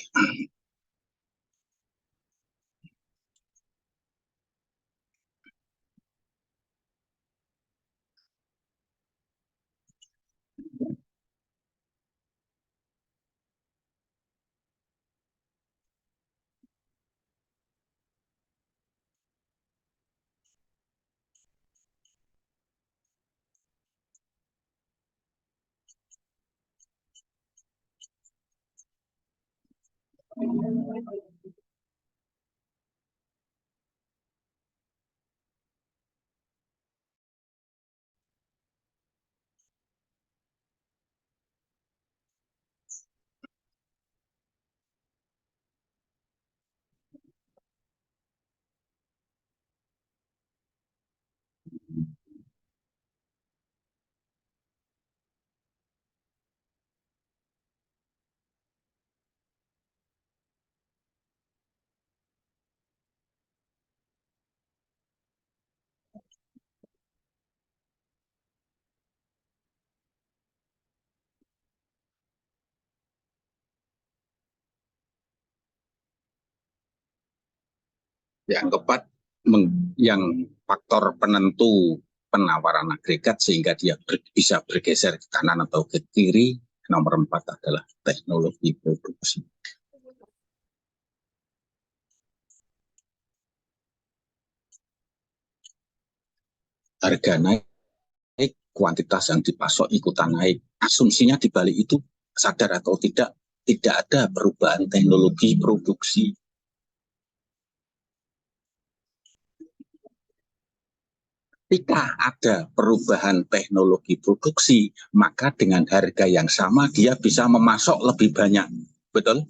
Yang keempat, yang faktor penentu penawaran agregat sehingga dia bisa bergeser ke kanan atau ke kiri. Nomor 4 adalah teknologi produksi. Harga naik, kuantitas yang dipasok ikutan naik. Asumsinya di balik itu, sadar atau tidak ada perubahan teknologi produksi. Ketika ada perubahan teknologi produksi, maka dengan harga yang sama dia bisa memasok lebih banyak. Betul?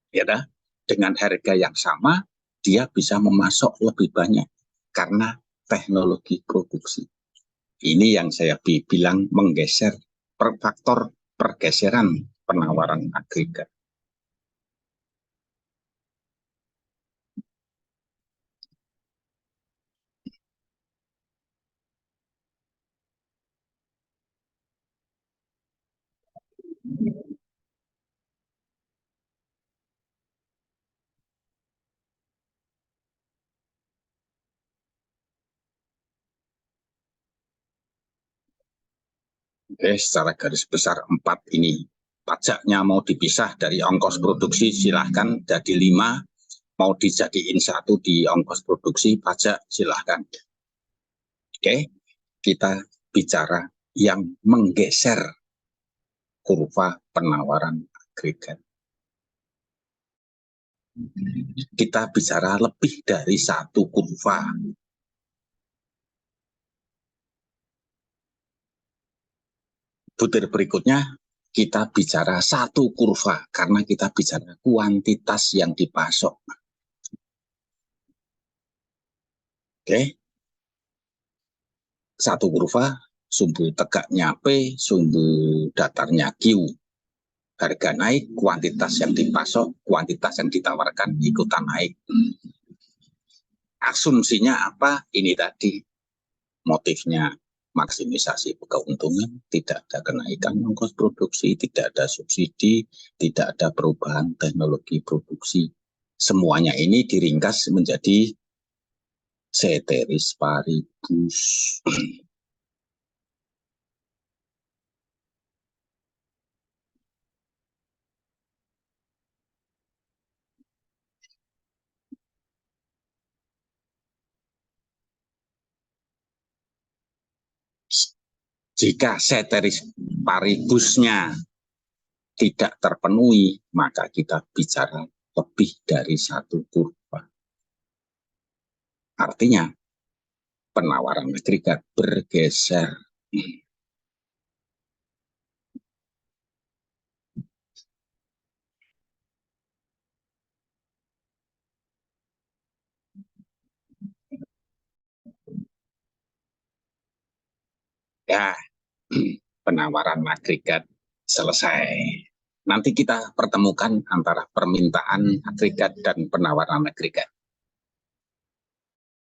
Ya dah? Dengan harga yang sama, dia bisa memasok lebih banyak karena teknologi produksi. Ini yang saya bilang menggeser faktor pergeseran penawaran agregat. Secara garis besar 4 ini. Pajaknya mau dipisah dari ongkos produksi, silahkan jadi 5. Mau dijadiin 1 di ongkos produksi, pajak silahkan. Oke, kita bicara yang menggeser kurva penawaran agregat. Kita bicara lebih dari 1 kurva. Butir berikutnya kita bicara 1 kurva karena kita bicara kuantitas yang dipasok. Oke, 1 kurva, sumbu tegaknya P, sumbu datarnya Q. Harga naik, kuantitas yang dipasok, kuantitas yang ditawarkan ikutan naik. Asumsinya apa? Ini tadi motifnya maksimisasi keuntungan, tidak ada kenaikan ongkos produksi, tidak ada subsidi, tidak ada perubahan teknologi produksi. Semuanya ini diringkas menjadi ceteris paribus. Jika ceteris paribusnya tidak terpenuhi, maka kita bicara lebih dari 1 kurva. Artinya, penawaran agregat bergeser. Ya, penawaran agregat selesai. Nanti kita pertemukan antara permintaan agregat dan penawaran agregat.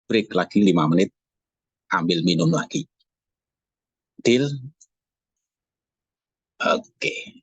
Break lagi 5 menit, ambil minum lagi. Deal? Oke.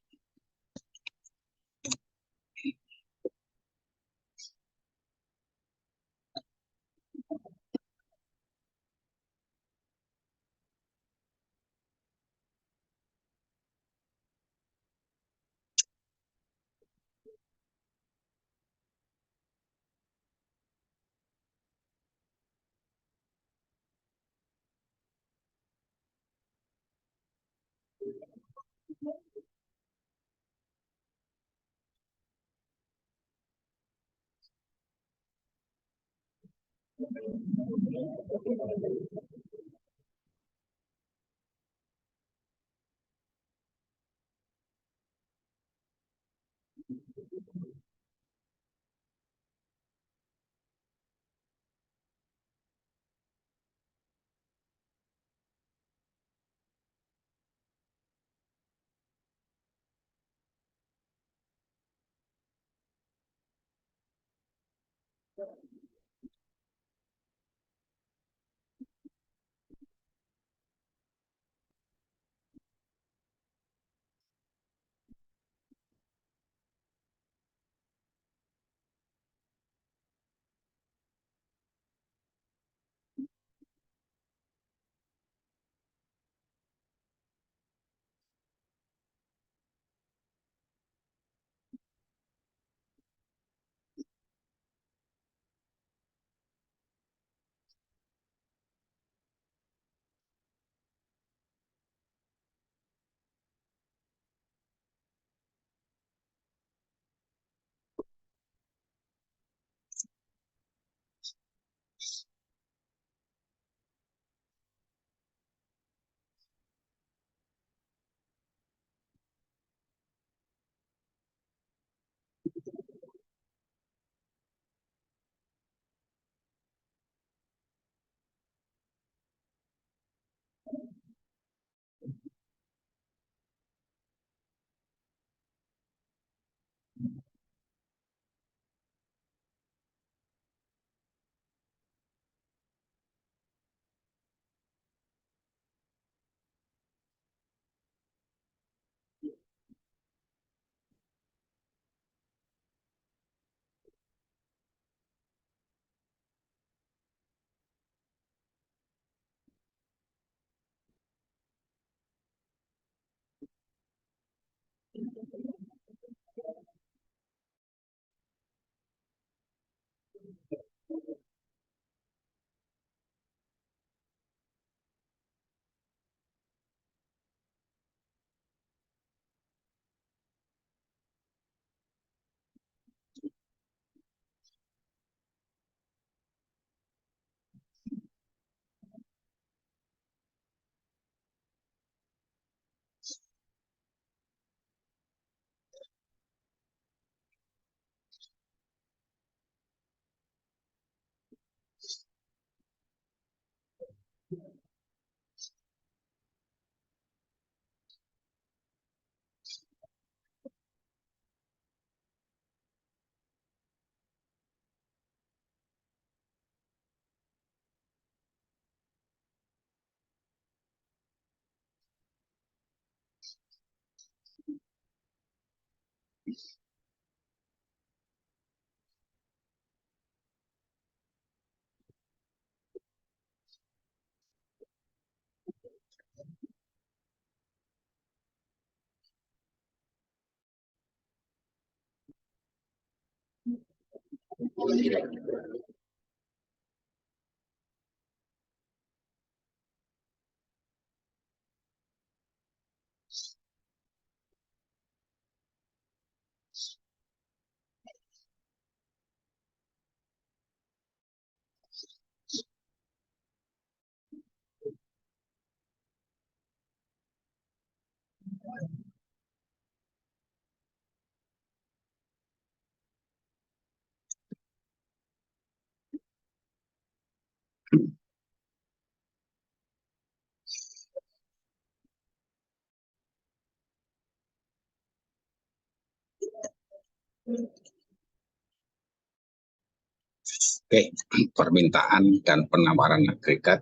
Oke, permintaan dan penawaran agregat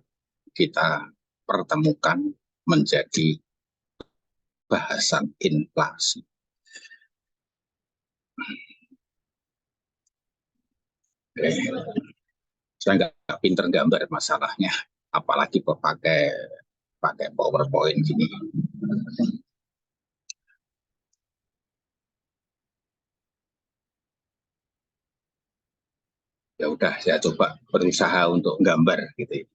kita pertemukan menjadi bahasan inflasi. Oke. Saya nggak pinter gambar masalahnya, apalagi pakai PowerPoint gini. Ya udah, saya coba berusaha untuk gambar gitu.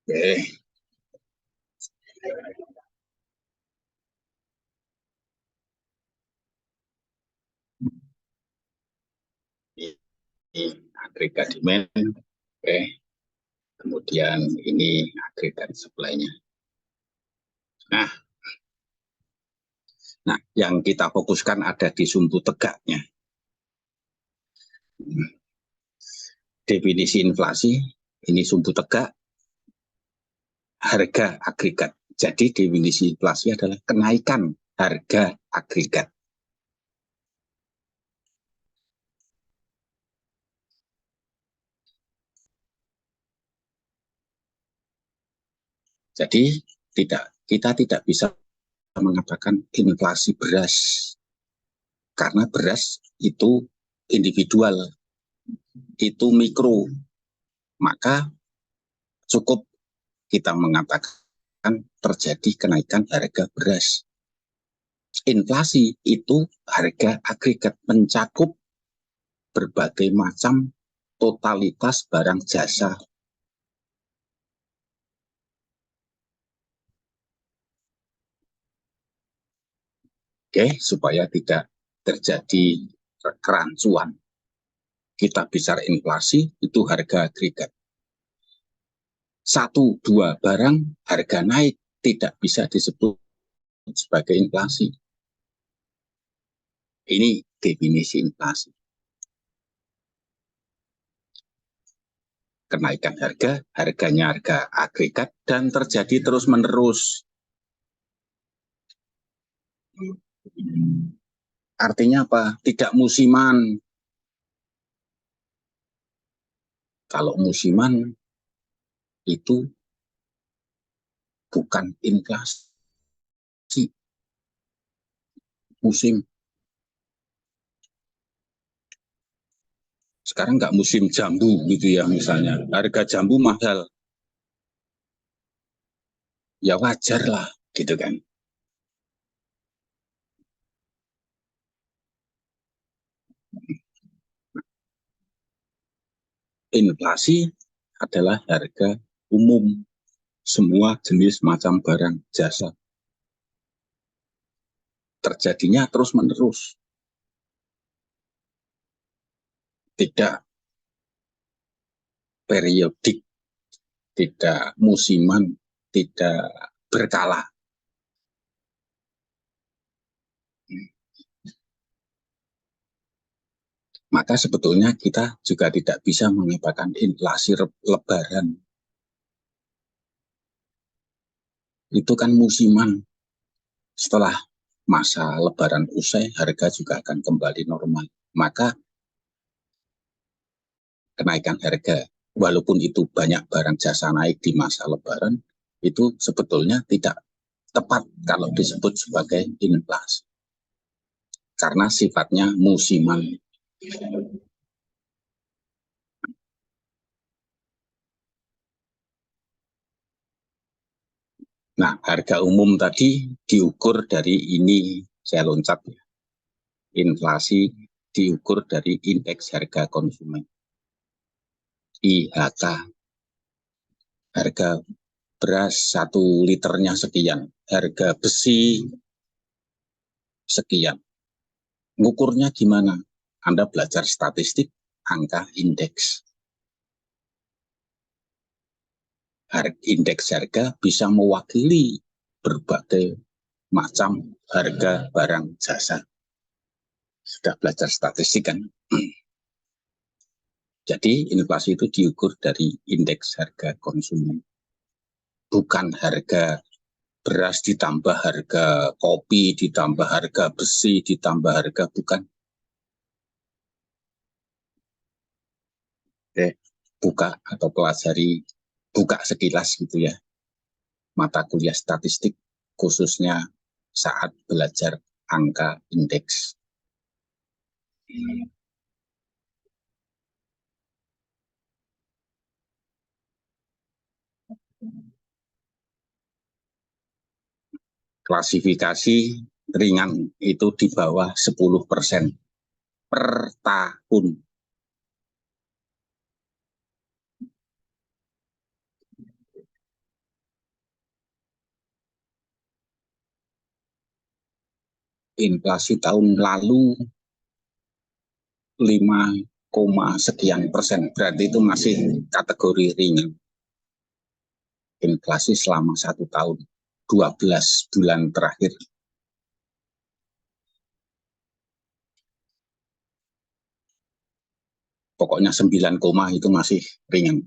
Oke. Ini agregat demand, oke. Kemudian ini agregat supply-nya. Nah, yang kita fokuskan ada di sumbu tegaknya. Definisi inflasi, ini sumbu tegak, harga agregat. Jadi definisi inflasi adalah kenaikan harga agregat. Jadi kita tidak bisa mengatakan inflasi beras, karena beras itu individual, itu mikro, maka cukup kita mengatakan terjadi kenaikan harga beras. Inflasi itu harga agregat, mencakup berbagai macam totalitas barang jasa. Oke, supaya tidak terjadi kerancuan. Kita bicara inflasi, itu harga agregat. 1-2 barang harga naik tidak bisa disebut sebagai inflasi. Ini definisi inflasi. Kenaikan harga, harganya harga agregat, dan terjadi terus-menerus. Artinya apa? Tidak musiman. Kalau musiman itu bukan inflasi, musim. sekarang nggak musim jambu gitu ya, misalnya harga jambu mahal, ya wajar lah gitu kan. Inflasi adalah harga umum semua jenis macam barang jasa, terjadinya terus menerus, tidak periodik, tidak musiman, tidak berkala. Maka sebetulnya kita juga tidak bisa mengatakan inflasi lebaran. Itu kan musiman. Setelah masa lebaran usai, harga juga akan kembali normal. Maka kenaikan harga, walaupun itu banyak barang jasa naik di masa lebaran, itu sebetulnya tidak tepat kalau disebut sebagai inflasi. Karena sifatnya musiman. Nah, harga umum tadi diukur dari ini, saya loncat ya. Inflasi diukur dari indeks harga konsumen. IHK. Harga beras 1 liternya sekian. Harga besi sekian. Ngukurnya gimana? Anda belajar statistik, angka indeks. Indeks harga bisa mewakili berbagai macam harga barang jasa. Sudah belajar statistik kan? Jadi inflasi itu diukur dari indeks harga konsumen. Bukan harga beras ditambah harga kopi, ditambah harga besi, ditambah harga, bukan. Oke, buka atau pelajari, buka sekilas gitu ya, mata kuliah statistik, khususnya saat belajar angka indeks. Klasifikasi ringan itu di bawah 10% per tahun. Inflasi tahun lalu 5,sekian%, berarti itu masih kategori ringan. Inflasi selama 1 tahun, 12 bulan terakhir. Pokoknya 9, itu masih ringan.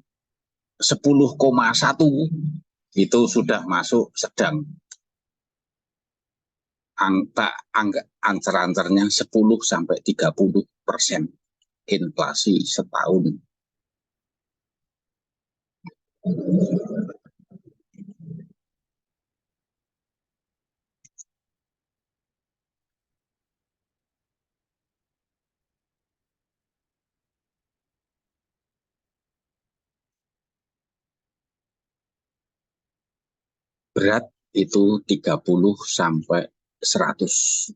10,1 itu sudah masuk sedang. Angka ancer-ancernya 10-30% inflasi setahun. Berat itu 30-100.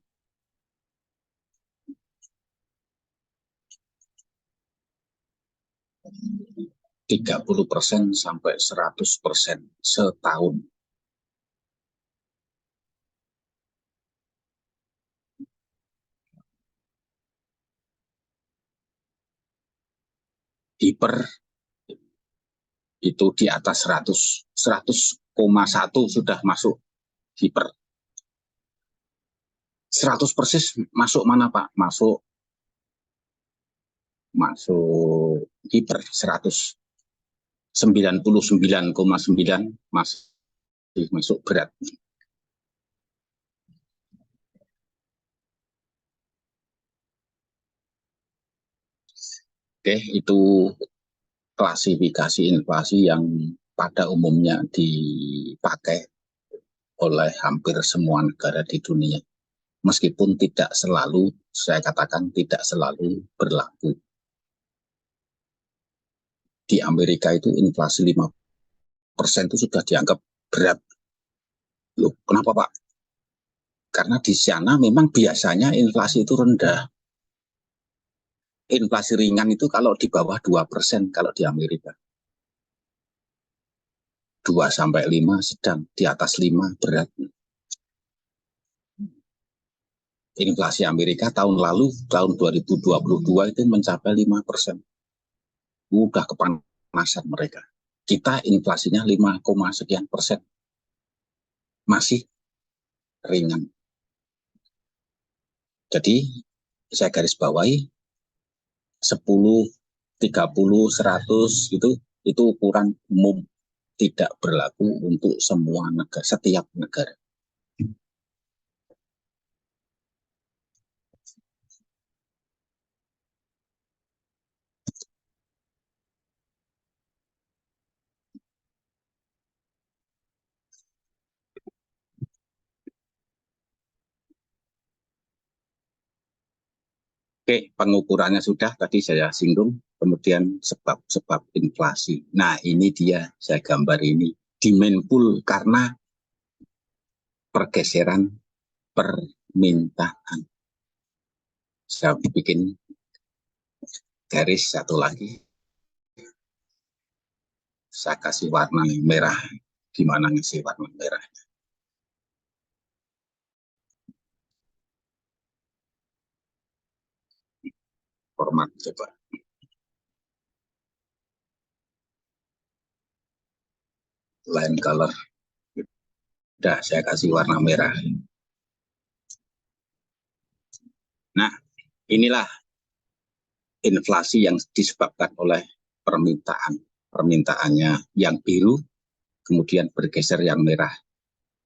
30% sampai 100% setahun. Hiper itu di atas 100, 100,1 sudah masuk hiper. 100% masuk mana Pak? Masuk hiper 100. 99,9 masih masuk berat. Oke, itu klasifikasi inflasi yang pada umumnya dipakai oleh hampir semua negara di dunia. Meskipun tidak selalu, saya katakan tidak selalu berlaku. Di Amerika itu inflasi 5% itu sudah dianggap berat. Loh, kenapa Pak? Karena di sana memang biasanya inflasi itu rendah. Inflasi ringan itu kalau di bawah 2% kalau di Amerika. 2 sampai 5 sedang, di atas 5 berat. Inflasi Amerika tahun lalu, tahun 2022 itu mencapai 5%. Udah kepanasan mereka. Kita inflasinya 5, sekian persen. Masih ringan. Jadi saya garis bawahi 10, 30, 100 itu ukuran umum, tidak berlaku untuk semua negara, setiap negara. Oke, pengukurannya sudah tadi saya singgung, kemudian sebab-sebab inflasi. Nah, ini dia saya gambar ini. Demand pull karena pergeseran permintaan. Saya bikin garis satu lagi. Saya kasih warna merah. Gimana ngasih warna merah? Format coba. Line color. Udah, saya kasih warna merah. Nah, inilah inflasi yang disebabkan oleh permintaan. Permintaannya yang biru, kemudian bergeser yang merah.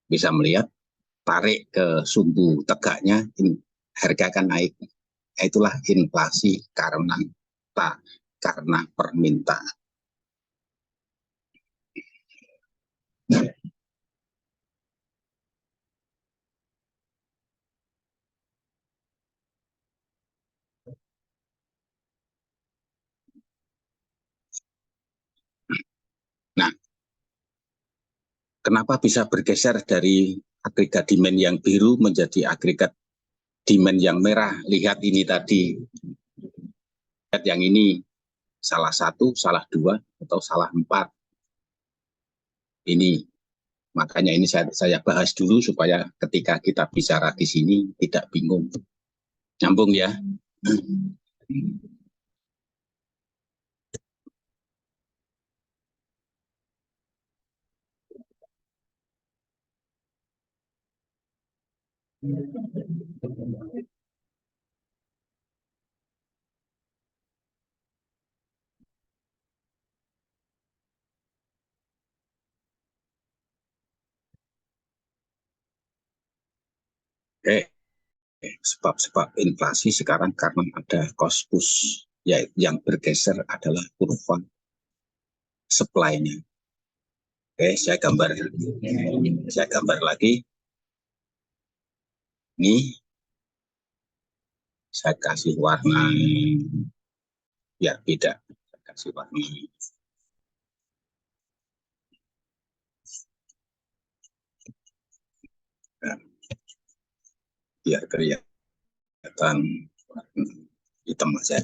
Bisa melihat, tarik ke sumbu tegaknya, harga kan naik. Itulah inflasi karena permintaan. Nah, kenapa bisa bergeser dari agregat demand yang biru menjadi agregat demand yang merah? Lihat ini tadi. Lihat yang ini, salah 1, salah 2, atau salah 4. Ini, makanya ini saya bahas dulu supaya ketika kita bicara di sini tidak bingung. Nyambung ya? Oke. Sebab-sebab inflasi sekarang karena ada cost push, ya, yang bergeser adalah kurva supply-nya. Oke, saya gambar lagi. Ini saya kasih warna biar beda. Saya kasih warna biar kelihatan hitam saja.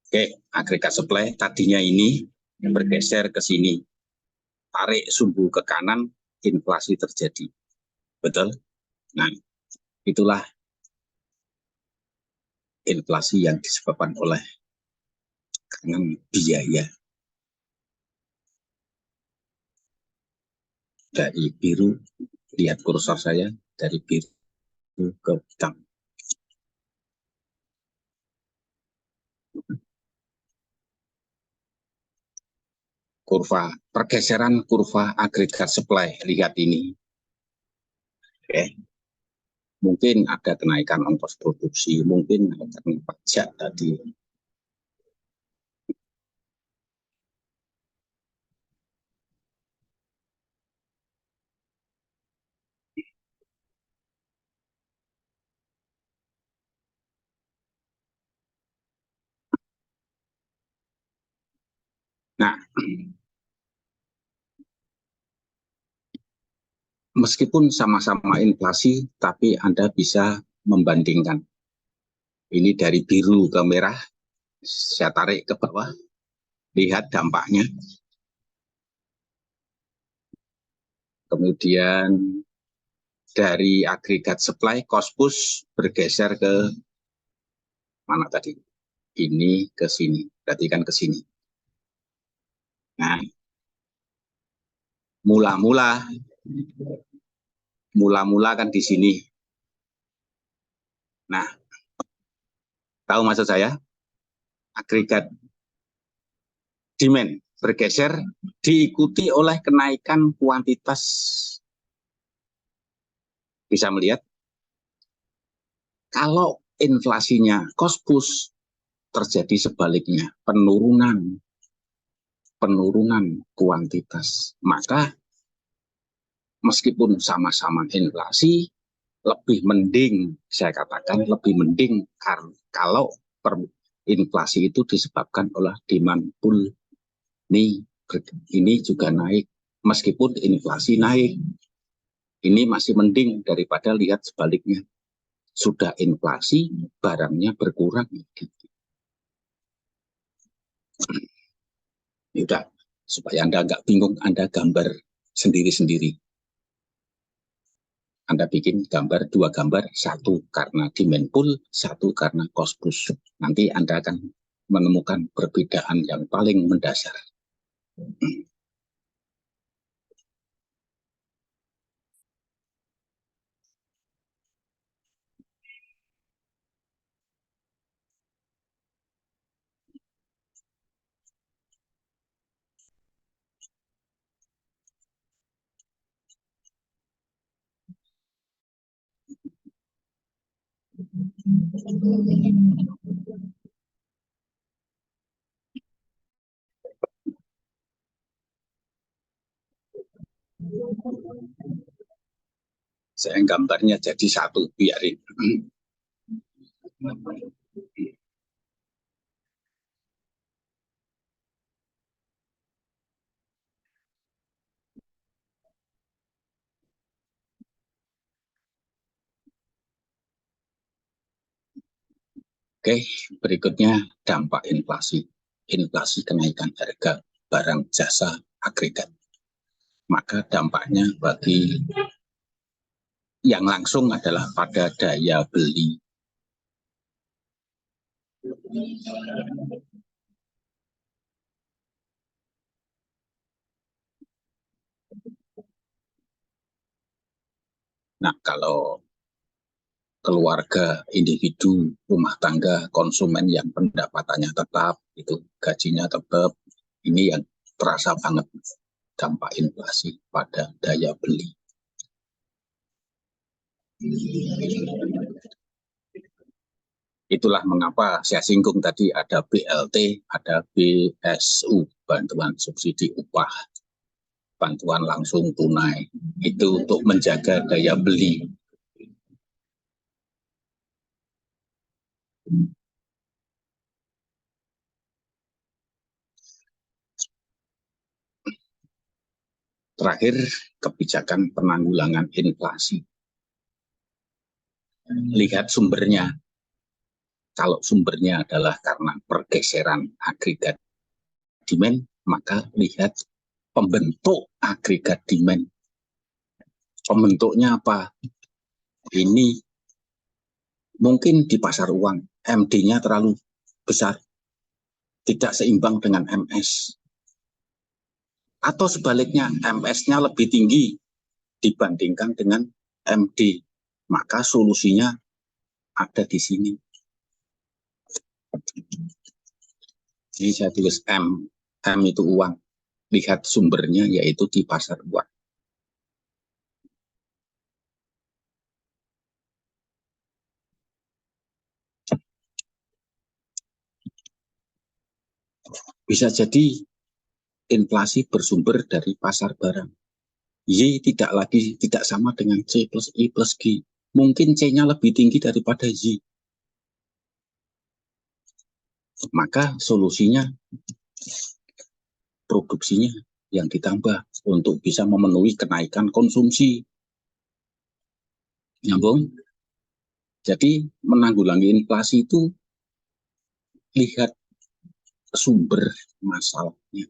Oke, agregat supply tadinya ini bergeser ke sini, tarik sumbu ke kanan, inflasi terjadi. Betul? Nah, itulah inflasi yang disebabkan oleh karena biaya. Dari biru, lihat kursor saya, dari biru ke hitam. Kurva pergeseran kurva agregat supply, lihat ini. Oke. Mungkin ada kenaikan ongkos produksi, mungkin karena pajak tadi. Nah, meskipun sama-sama inflasi, tapi Anda bisa membandingkan. Ini dari biru ke merah, saya tarik ke bawah, lihat dampaknya. Kemudian dari agregat supply, cost push bergeser ke mana tadi? Ini ke sini, berarti kan ke sini. Nah, mula-mula kan di sini. Nah, tahu maksud saya? Agregat demand bergeser diikuti oleh kenaikan kuantitas. Bisa melihat kalau inflasinya cost push, terjadi sebaliknya, penurunan kuantitas. Maka meskipun sama-sama inflasi, lebih mending, saya katakan lebih mending kalau inflasi itu disebabkan oleh demand pull. Ini juga naik, meskipun inflasi naik, ini masih mending daripada lihat sebaliknya. Sudah inflasi, barangnya berkurang. Udah, supaya Anda nggak bingung, Anda gambar sendiri-sendiri. Anda bikin dua gambar, satu karena demand pull, satu karena cost push. Nanti Anda akan menemukan perbedaan yang paling mendasar. Saya gambarnya jadi satu, biarin. Oke, berikutnya dampak inflasi. Inflasi kenaikan harga barang jasa agregat. Maka dampaknya bagi yang langsung adalah pada daya beli. Nah, kalau keluarga, individu, rumah tangga, konsumen yang pendapatannya tetap, itu gajinya tetap, ini yang terasa banget dampak inflasi pada daya beli. Itulah mengapa saya singgung tadi ada BLT, ada BSU, bantuan subsidi upah, bantuan langsung tunai. Itu untuk menjaga daya beli. Terakhir, kebijakan penanggulangan inflasi. Lihat sumbernya. Kalau sumbernya adalah karena pergeseran agregat demand, maka lihat pembentuk agregat demand. Pembentuknya apa? Ini mungkin di pasar uang, MD-nya terlalu besar, tidak seimbang dengan MS. Atau sebaliknya, MS-nya lebih tinggi dibandingkan dengan MD. Maka solusinya ada di sini. Jadi saya tulis M. M itu uang. Lihat sumbernya yaitu di pasar uang. Bisa jadi inflasi bersumber dari pasar barang. Y tidak sama dengan C plus I plus G. Mungkin C-nya lebih tinggi daripada Y. Maka solusinya produksinya yang ditambah untuk bisa memenuhi kenaikan konsumsi. Nyambung? Jadi menanggulangi inflasi itu lihat sumber masalahnya.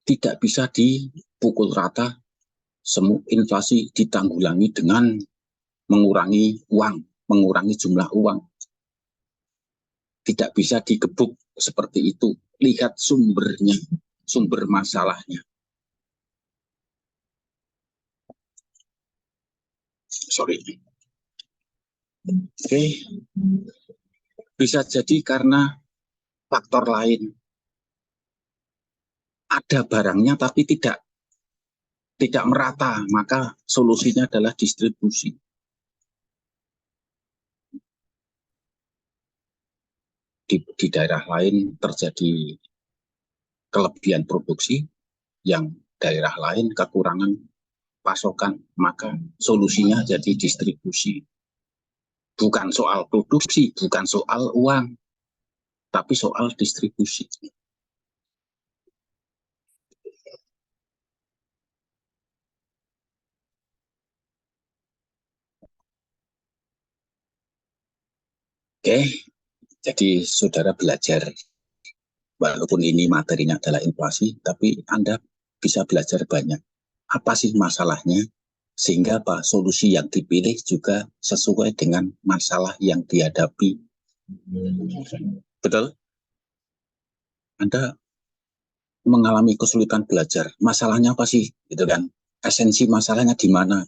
Tidak bisa dipukul rata, semua inflasi ditanggulangi dengan mengurangi uang, mengurangi jumlah uang. Tidak bisa digebuk seperti itu. Lihat sumbernya, sumber masalahnya. Sorry. Oke. Bisa jadi karena faktor lain. Ada barangnya tapi tidak merata, maka solusinya adalah distribusi. Di daerah lain terjadi kelebihan produksi, yang daerah lain kekurangan pasokan, maka solusinya jadi distribusi. Bukan soal produksi, bukan soal uang, tapi soal distribusi. Oke, jadi saudara belajar, walaupun ini materinya adalah inflasi, tapi Anda bisa belajar banyak. Apa sih masalahnya? Sehingga apa solusi yang dipilih juga sesuai dengan masalah yang dihadapi. Betul? Anda mengalami kesulitan belajar, masalahnya apa sih? Gitu kan? Esensi masalahnya di mana?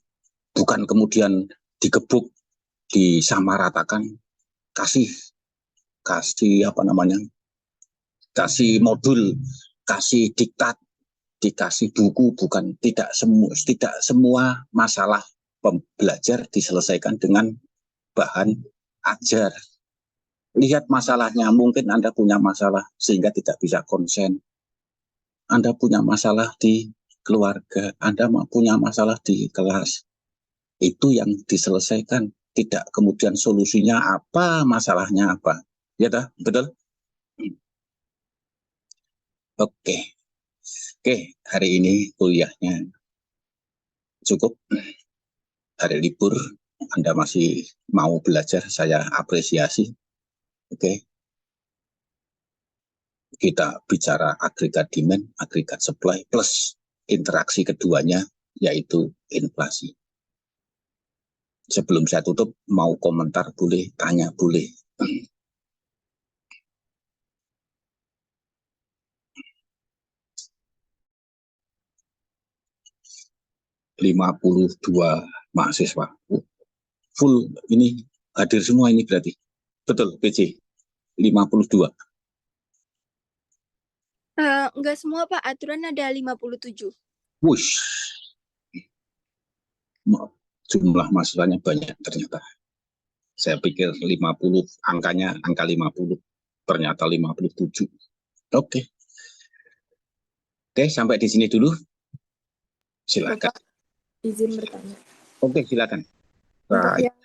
Bukan kemudian digebuk, disamaratakan, kasih apa namanya? Kasih modul, kasih diktat, dikasih buku, bukan. Tidak semua masalah pembelajar diselesaikan dengan bahan ajar. Lihat masalahnya, mungkin Anda punya masalah sehingga tidak bisa konsen. Anda punya masalah di keluarga, Anda punya masalah di kelas. Itu yang diselesaikan, tidak kemudian solusinya apa, masalahnya apa. Ya dah, betul? Oke. Oke, hari ini kuliahnya cukup. Hari libur, Anda masih mau belajar, saya apresiasi. Oke. Kita bicara agregat demand, agregat supply, plus interaksi keduanya, yaitu inflasi. Sebelum saya tutup, mau komentar boleh, tanya boleh. 52 mahasiswa. Full ini hadir semua ini berarti. Betul, PC. 52. Enggak semua, Pak. Aturan ada 57. Wush. Jumlah mahasiswanya banyak ternyata. Saya pikir 50, angkanya angka 50. Ternyata 57. Oke. Oke, sampai di sini dulu. Silakan. Bapak izin bertanya. Oke, silakan. Untuk yang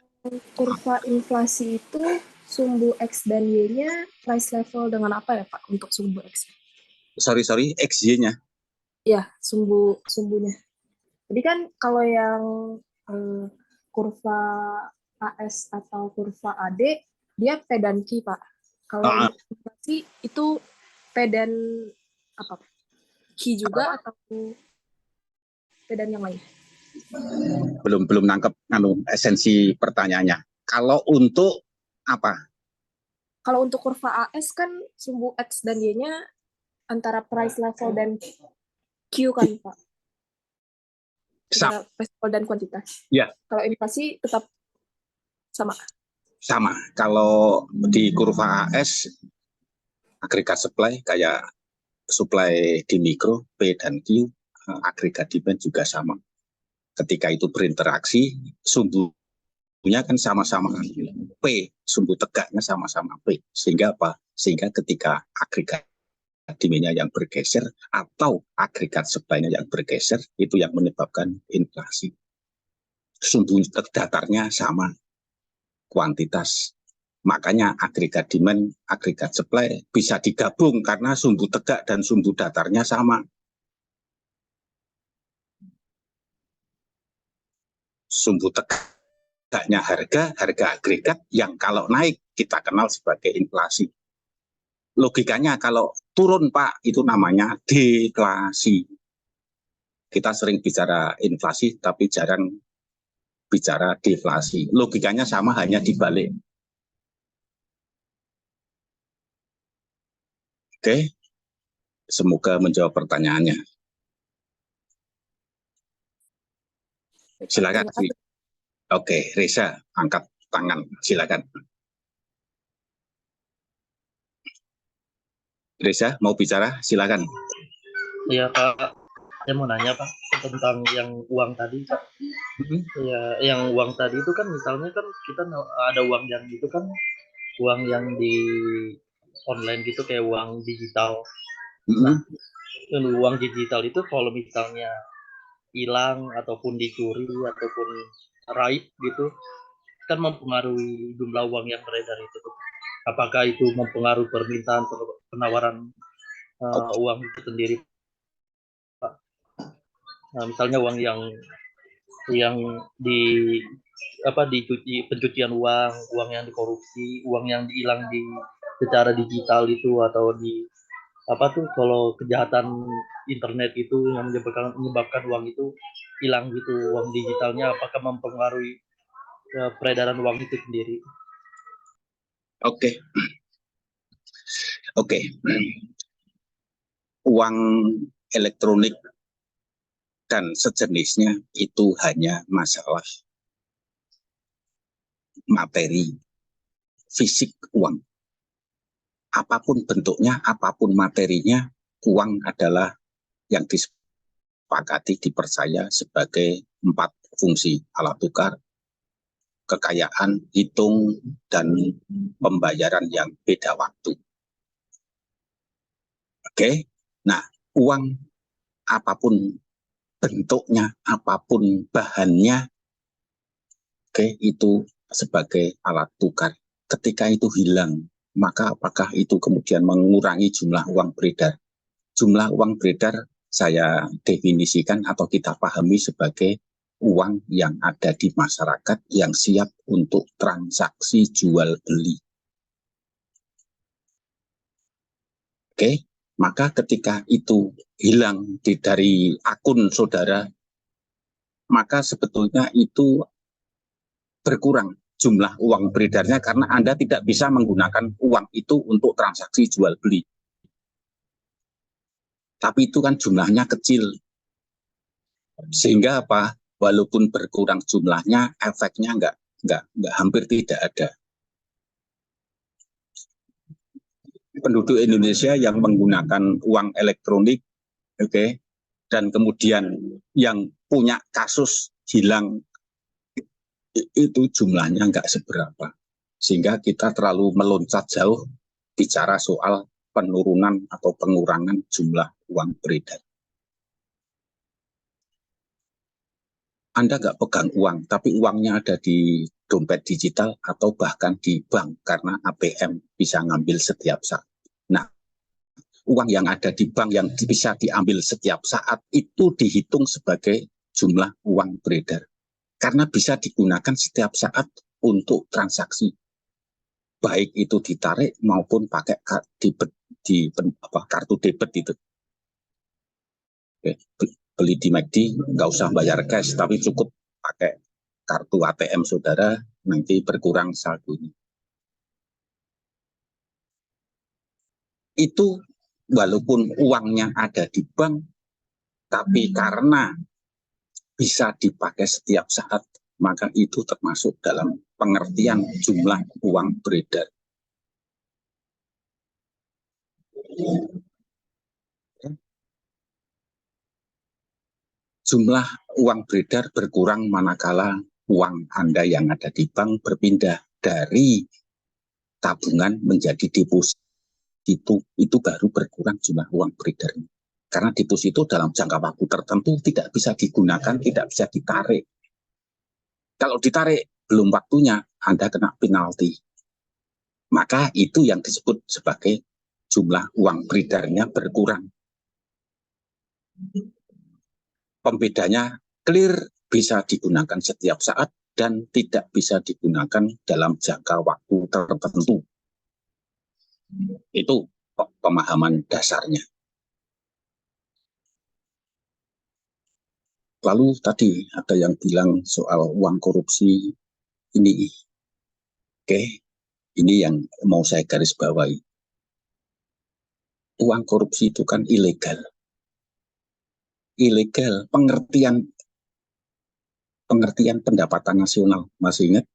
kurva inflasi itu sumbu X dan Y-nya price level dengan apa ya, Pak, untuk sumbu X? Sorry, XY-nya. Ya, sumbunya. Jadi kan kalau yang kurva AS atau kurva AD, dia P dan Q, Pak. Kalau inflasi itu P dan apa? Q juga atau P dan yang lain? Belum nangkep esensi pertanyaannya. Kalau untuk apa? Kalau untuk kurva AS kan sumbu X dan Y-nya antara price level dan Q kan, Pak? Antara price level dan kuantitas. Ya. Kalau inflasi tetap sama. Sama. Kalau di kurva AS, agregat supply kayak supply di mikro, P dan Q, agregat demand juga sama. Ketika itu berinteraksi, sumbunya kan sama-sama P, sumbu tegaknya sama-sama P. Sehingga apa? Sehingga ketika agregat demand-nya yang bergeser atau agregat supply-nya yang bergeser, itu yang menyebabkan inflasi. Sumbu datarnya sama, kuantitas Makanya agregat demand, agregat supply bisa digabung karena sumbu tegak dan sumbu datarnya sama. Sumbu tegaknya harga agregat yang kalau naik kita kenal sebagai inflasi. Logikanya kalau turun Pak, itu namanya deflasi. Kita sering bicara inflasi tapi jarang bicara deflasi. Logikanya sama, hanya dibalik. Oke, semoga menjawab pertanyaannya. Silakan. Oke, Reza, angkat tangan, silakan. Reza, mau bicara? Silakan. Iya Pak, saya mau nanya Pak tentang yang uang tadi Pak. Ya, yang uang tadi itu kan misalnya kan kita ada uang yang itu kan uang yang di online gitu kayak uang digital. Nah, uang digital itu kalau misalnya hilang ataupun dicuri ataupun raib gitu kan mempengaruhi jumlah uang yang beredar itu. Apakah itu mempengaruhi permintaan penawaran uang itu sendiri Pak? Nah, misalnya uang yang di pencucian uang yang dikorupsi, uang yang hilang secara digital itu atau kalau kejahatan internet itu yang menyebabkan uang itu hilang gitu, uang digitalnya apakah mempengaruhi peredaran uang itu sendiri? Oke. Uang elektronik dan sejenisnya itu hanya masalah materi, fisik uang. Apapun bentuknya, apapun materinya, uang adalah yang disepakati, dipercaya sebagai 4 fungsi: alat tukar, kekayaan, hitung, dan pembayaran yang beda waktu. Oke, nah uang apapun bentuknya, apapun bahannya, itu sebagai alat tukar. Ketika itu hilang, maka apakah itu kemudian mengurangi jumlah uang beredar? Jumlah uang beredar saya definisikan atau kita pahami sebagai uang yang ada di masyarakat yang siap untuk transaksi jual beli. Oke, maka ketika itu hilang dari akun saudara, maka sebetulnya itu berkurang jumlah uang beredarnya karena Anda tidak bisa menggunakan uang itu untuk transaksi jual beli. Tapi itu kan jumlahnya kecil. Sehingga apa? Walaupun berkurang jumlahnya, efeknya enggak hampir tidak ada. Penduduk Indonesia yang menggunakan uang elektronik, dan kemudian yang punya kasus hilang itu jumlahnya enggak seberapa. Sehingga kita terlalu meloncat jauh bicara soal penurunan atau pengurangan jumlah uang beredar. Anda nggak pegang uang, tapi uangnya ada di dompet digital atau bahkan di bank karena ATM bisa ngambil setiap saat. Nah, uang yang ada di bank yang bisa diambil setiap saat itu dihitung sebagai jumlah uang beredar. Karena bisa digunakan setiap saat untuk transaksi. Baik itu ditarik maupun pakai kartu debit itu. Beli di McD nggak usah bayar cash, tapi cukup pakai kartu ATM saudara, nanti berkurang saldonya. Itu walaupun uangnya ada di bank, tapi karena bisa dipakai setiap saat, maka itu termasuk dalam pengertian jumlah uang beredar. Jumlah uang beredar berkurang manakala uang Anda yang ada di bank berpindah dari tabungan menjadi deposito. Itu baru berkurang jumlah uang beredarnya. Karena deposito dalam jangka waktu tertentu tidak bisa digunakan, tidak bisa ditarik. Kalau ditarik belum waktunya, Anda kena penalti. Maka itu yang disebut sebagai jumlah uang beredarnya berkurang. Pembedanya clear, bisa digunakan setiap saat dan tidak bisa digunakan dalam jangka waktu tertentu. Itu pemahaman dasarnya. Lalu tadi ada yang bilang soal uang korupsi ini. Oke, ini yang mau saya garis bawahi. Uang korupsi itu kan ilegal. Ilegal, pengertian pendapatan nasional. Masih ingat?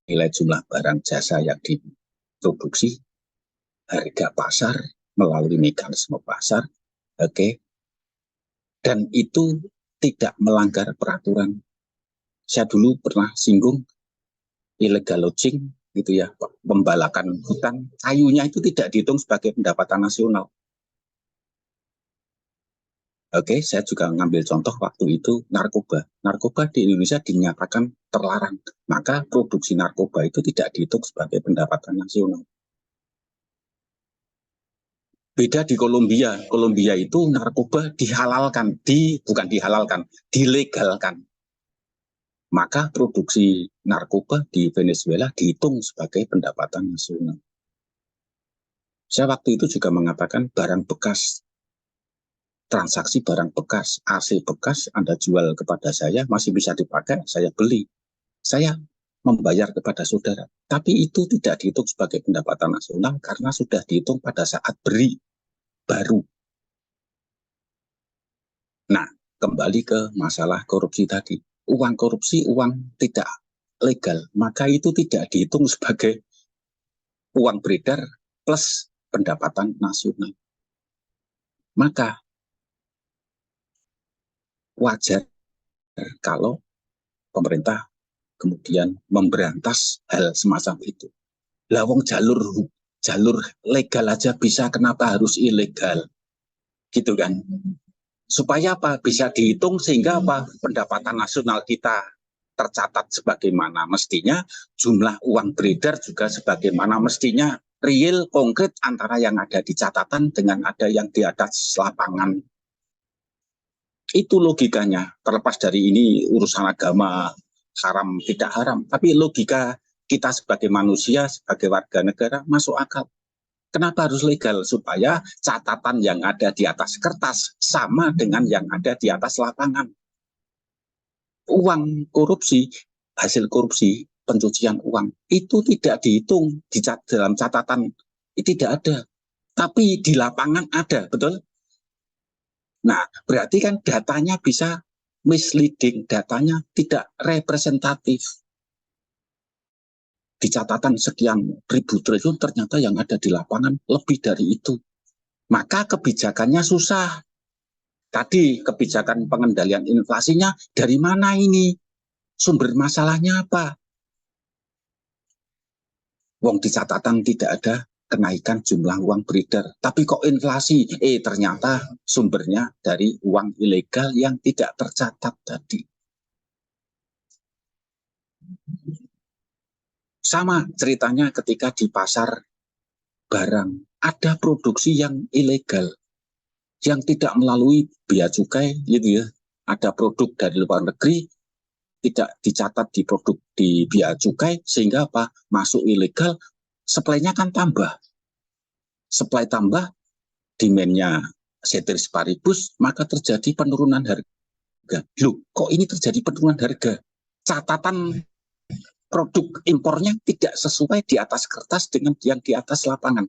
Nilai jumlah barang jasa yang diproduksi, harga pasar melalui mekanisme pasar, oke, dan itu tidak melanggar peraturan. Saya dulu pernah singgung illegal logging, gitu ya, pembalakan hutan, kayunya itu tidak dihitung sebagai pendapatan nasional. Oke, saya juga ngambil contoh waktu itu narkoba. Narkoba di Indonesia dinyatakan terlarang, maka produksi narkoba itu tidak dihitung sebagai pendapatan nasional. Beda di Kolombia. Kolombia itu narkoba dihalalkan, bukan dihalalkan, dilegalkan. Maka produksi narkoba di Venezuela dihitung sebagai pendapatan nasional. Saya waktu itu juga mengatakan barang bekas, transaksi barang bekas, AC bekas Anda jual kepada saya, masih bisa dipakai, saya beli. Saya membayar kepada saudara. Tapi itu tidak dihitung sebagai pendapatan nasional karena sudah dihitung pada saat beri baru. Nah, kembali ke masalah korupsi tadi. Uang korupsi, uang tidak legal, maka itu tidak dihitung sebagai uang beredar plus pendapatan nasional. Maka wajar kalau pemerintah kemudian memberantas hal semacam itu. Lawang jalur legal aja bisa, kenapa harus ilegal? Gitu kan? Supaya apa? Bisa dihitung sehingga apa? Pendapatan nasional kita tercatat sebagaimana mestinya, jumlah uang beredar juga sebagaimana mestinya, real, konkret antara yang ada di catatan dengan ada yang di atas lapangan. Itu logikanya, terlepas dari ini urusan agama, haram, tidak haram. Tapi logika kita sebagai manusia, sebagai warga negara, masuk akal. Kenapa harus legal? Supaya catatan yang ada di atas kertas sama dengan yang ada di atas lapangan. Uang korupsi, hasil korupsi, pencucian uang, itu tidak dihitung di dalam catatan, tidak ada. Tapi di lapangan ada, betul? Nah, berarti kan datanya bisa misleading, datanya tidak representatif. Di catatan sekian ribu triliun, ternyata yang ada di lapangan lebih dari itu. Maka kebijakannya susah. Tadi kebijakan pengendalian inflasinya dari mana ini? Sumber masalahnya apa? Wong di catatan tidak ada kenaikan jumlah uang beredar. Tapi kok inflasi? Ternyata sumbernya dari uang ilegal yang tidak tercatat tadi. Sama ceritanya ketika di pasar barang. Ada produksi yang ilegal, yang tidak melalui bea cukai, gitu ya. Ada produk dari luar negeri, tidak dicatat di produk di bea cukai, sehingga apa? Masuk ilegal, supply-nya kan tambah. Supply tambah, demand-nya ceteris paribus, maka terjadi penurunan harga. Loh, kok ini terjadi penurunan harga? Catatan produk impornya tidak sesuai di atas kertas dengan yang di atas lapangan.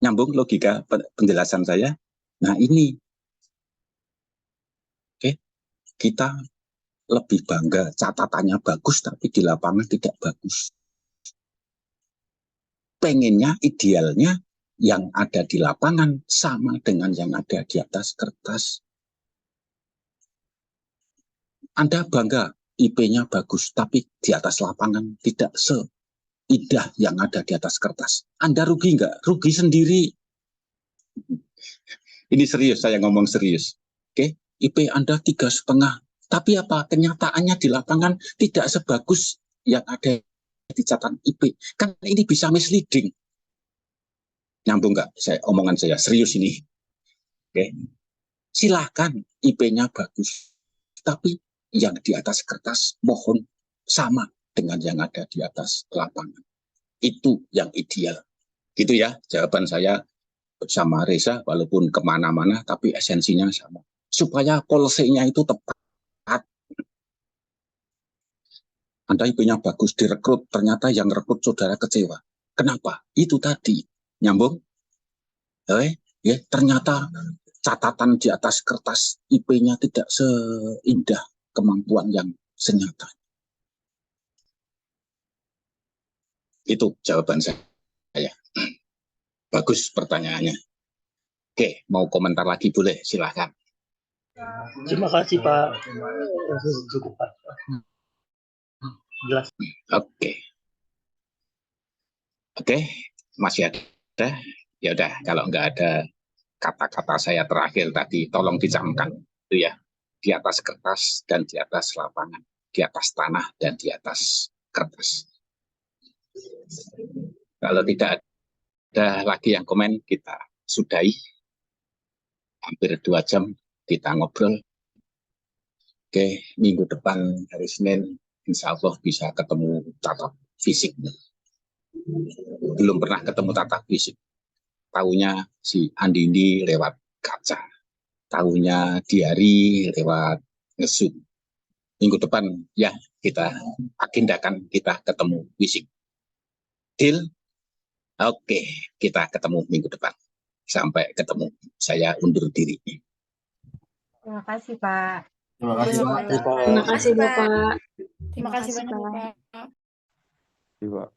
Nyambung logika penjelasan saya? Nah ini, oke, kita lebih bangga catatannya bagus tapi di lapangan tidak bagus. Pengennya, idealnya yang ada di lapangan sama dengan yang ada di atas kertas. Anda bangga IP-nya bagus tapi di atas lapangan tidak seindah yang ada di atas kertas. Anda rugi nggak? Rugi sendiri. Ini serius, saya ngomong serius. Oke, IP Anda 3,5. Tapi apa? Kenyataannya di lapangan tidak sebagus yang ada di catatan IP. Kan ini bisa misleading. Nyambung nggak omongan saya? Serius ini. Oke. Silakan IP-nya bagus. Tapi yang di atas kertas mohon sama dengan yang ada di atas lapangan. Itu yang ideal. Gitu ya jawaban saya bersama Reza, walaupun kemana-mana tapi esensinya sama. Supaya polsenya itu tepat. Anda IP-nya bagus direkrut, ternyata yang rekrut saudara kecewa. Kenapa? Itu tadi. Nyambung? Ya, ternyata catatan di atas kertas IP-nya tidak seindah kemampuan yang senyata. Itu jawaban saya. Bagus pertanyaannya. Oke, mau komentar lagi boleh, silahkan. Terima kasih Pak. Cukup Pak. Jelas. Oke, masih ada? Ya udah, kalau nggak ada kata-kata saya terakhir tadi, tolong dicamkan itu ya, di atas kertas dan di atas lapangan, di atas tanah dan di atas kertas. Kalau tidak ada lagi yang komen, kita sudahi. Hampir 2 jam kita ngobrol. Oke, minggu depan hari Senin, insya Allah bisa ketemu tatap fisik. Belum pernah ketemu tatap fisik. Tahunya si Andini lewat kaca. Tahunya Diari lewat nge-Zoom. Minggu depan ya kita agendakan kita ketemu fisik. Deal? Oke, kita ketemu minggu depan. Sampai ketemu. Saya undur diri. Terima kasih, Pak. Terima kasih, Pak. Terima kasih, Bapak. Terima kasih banyak, Pak. Iya, Pak.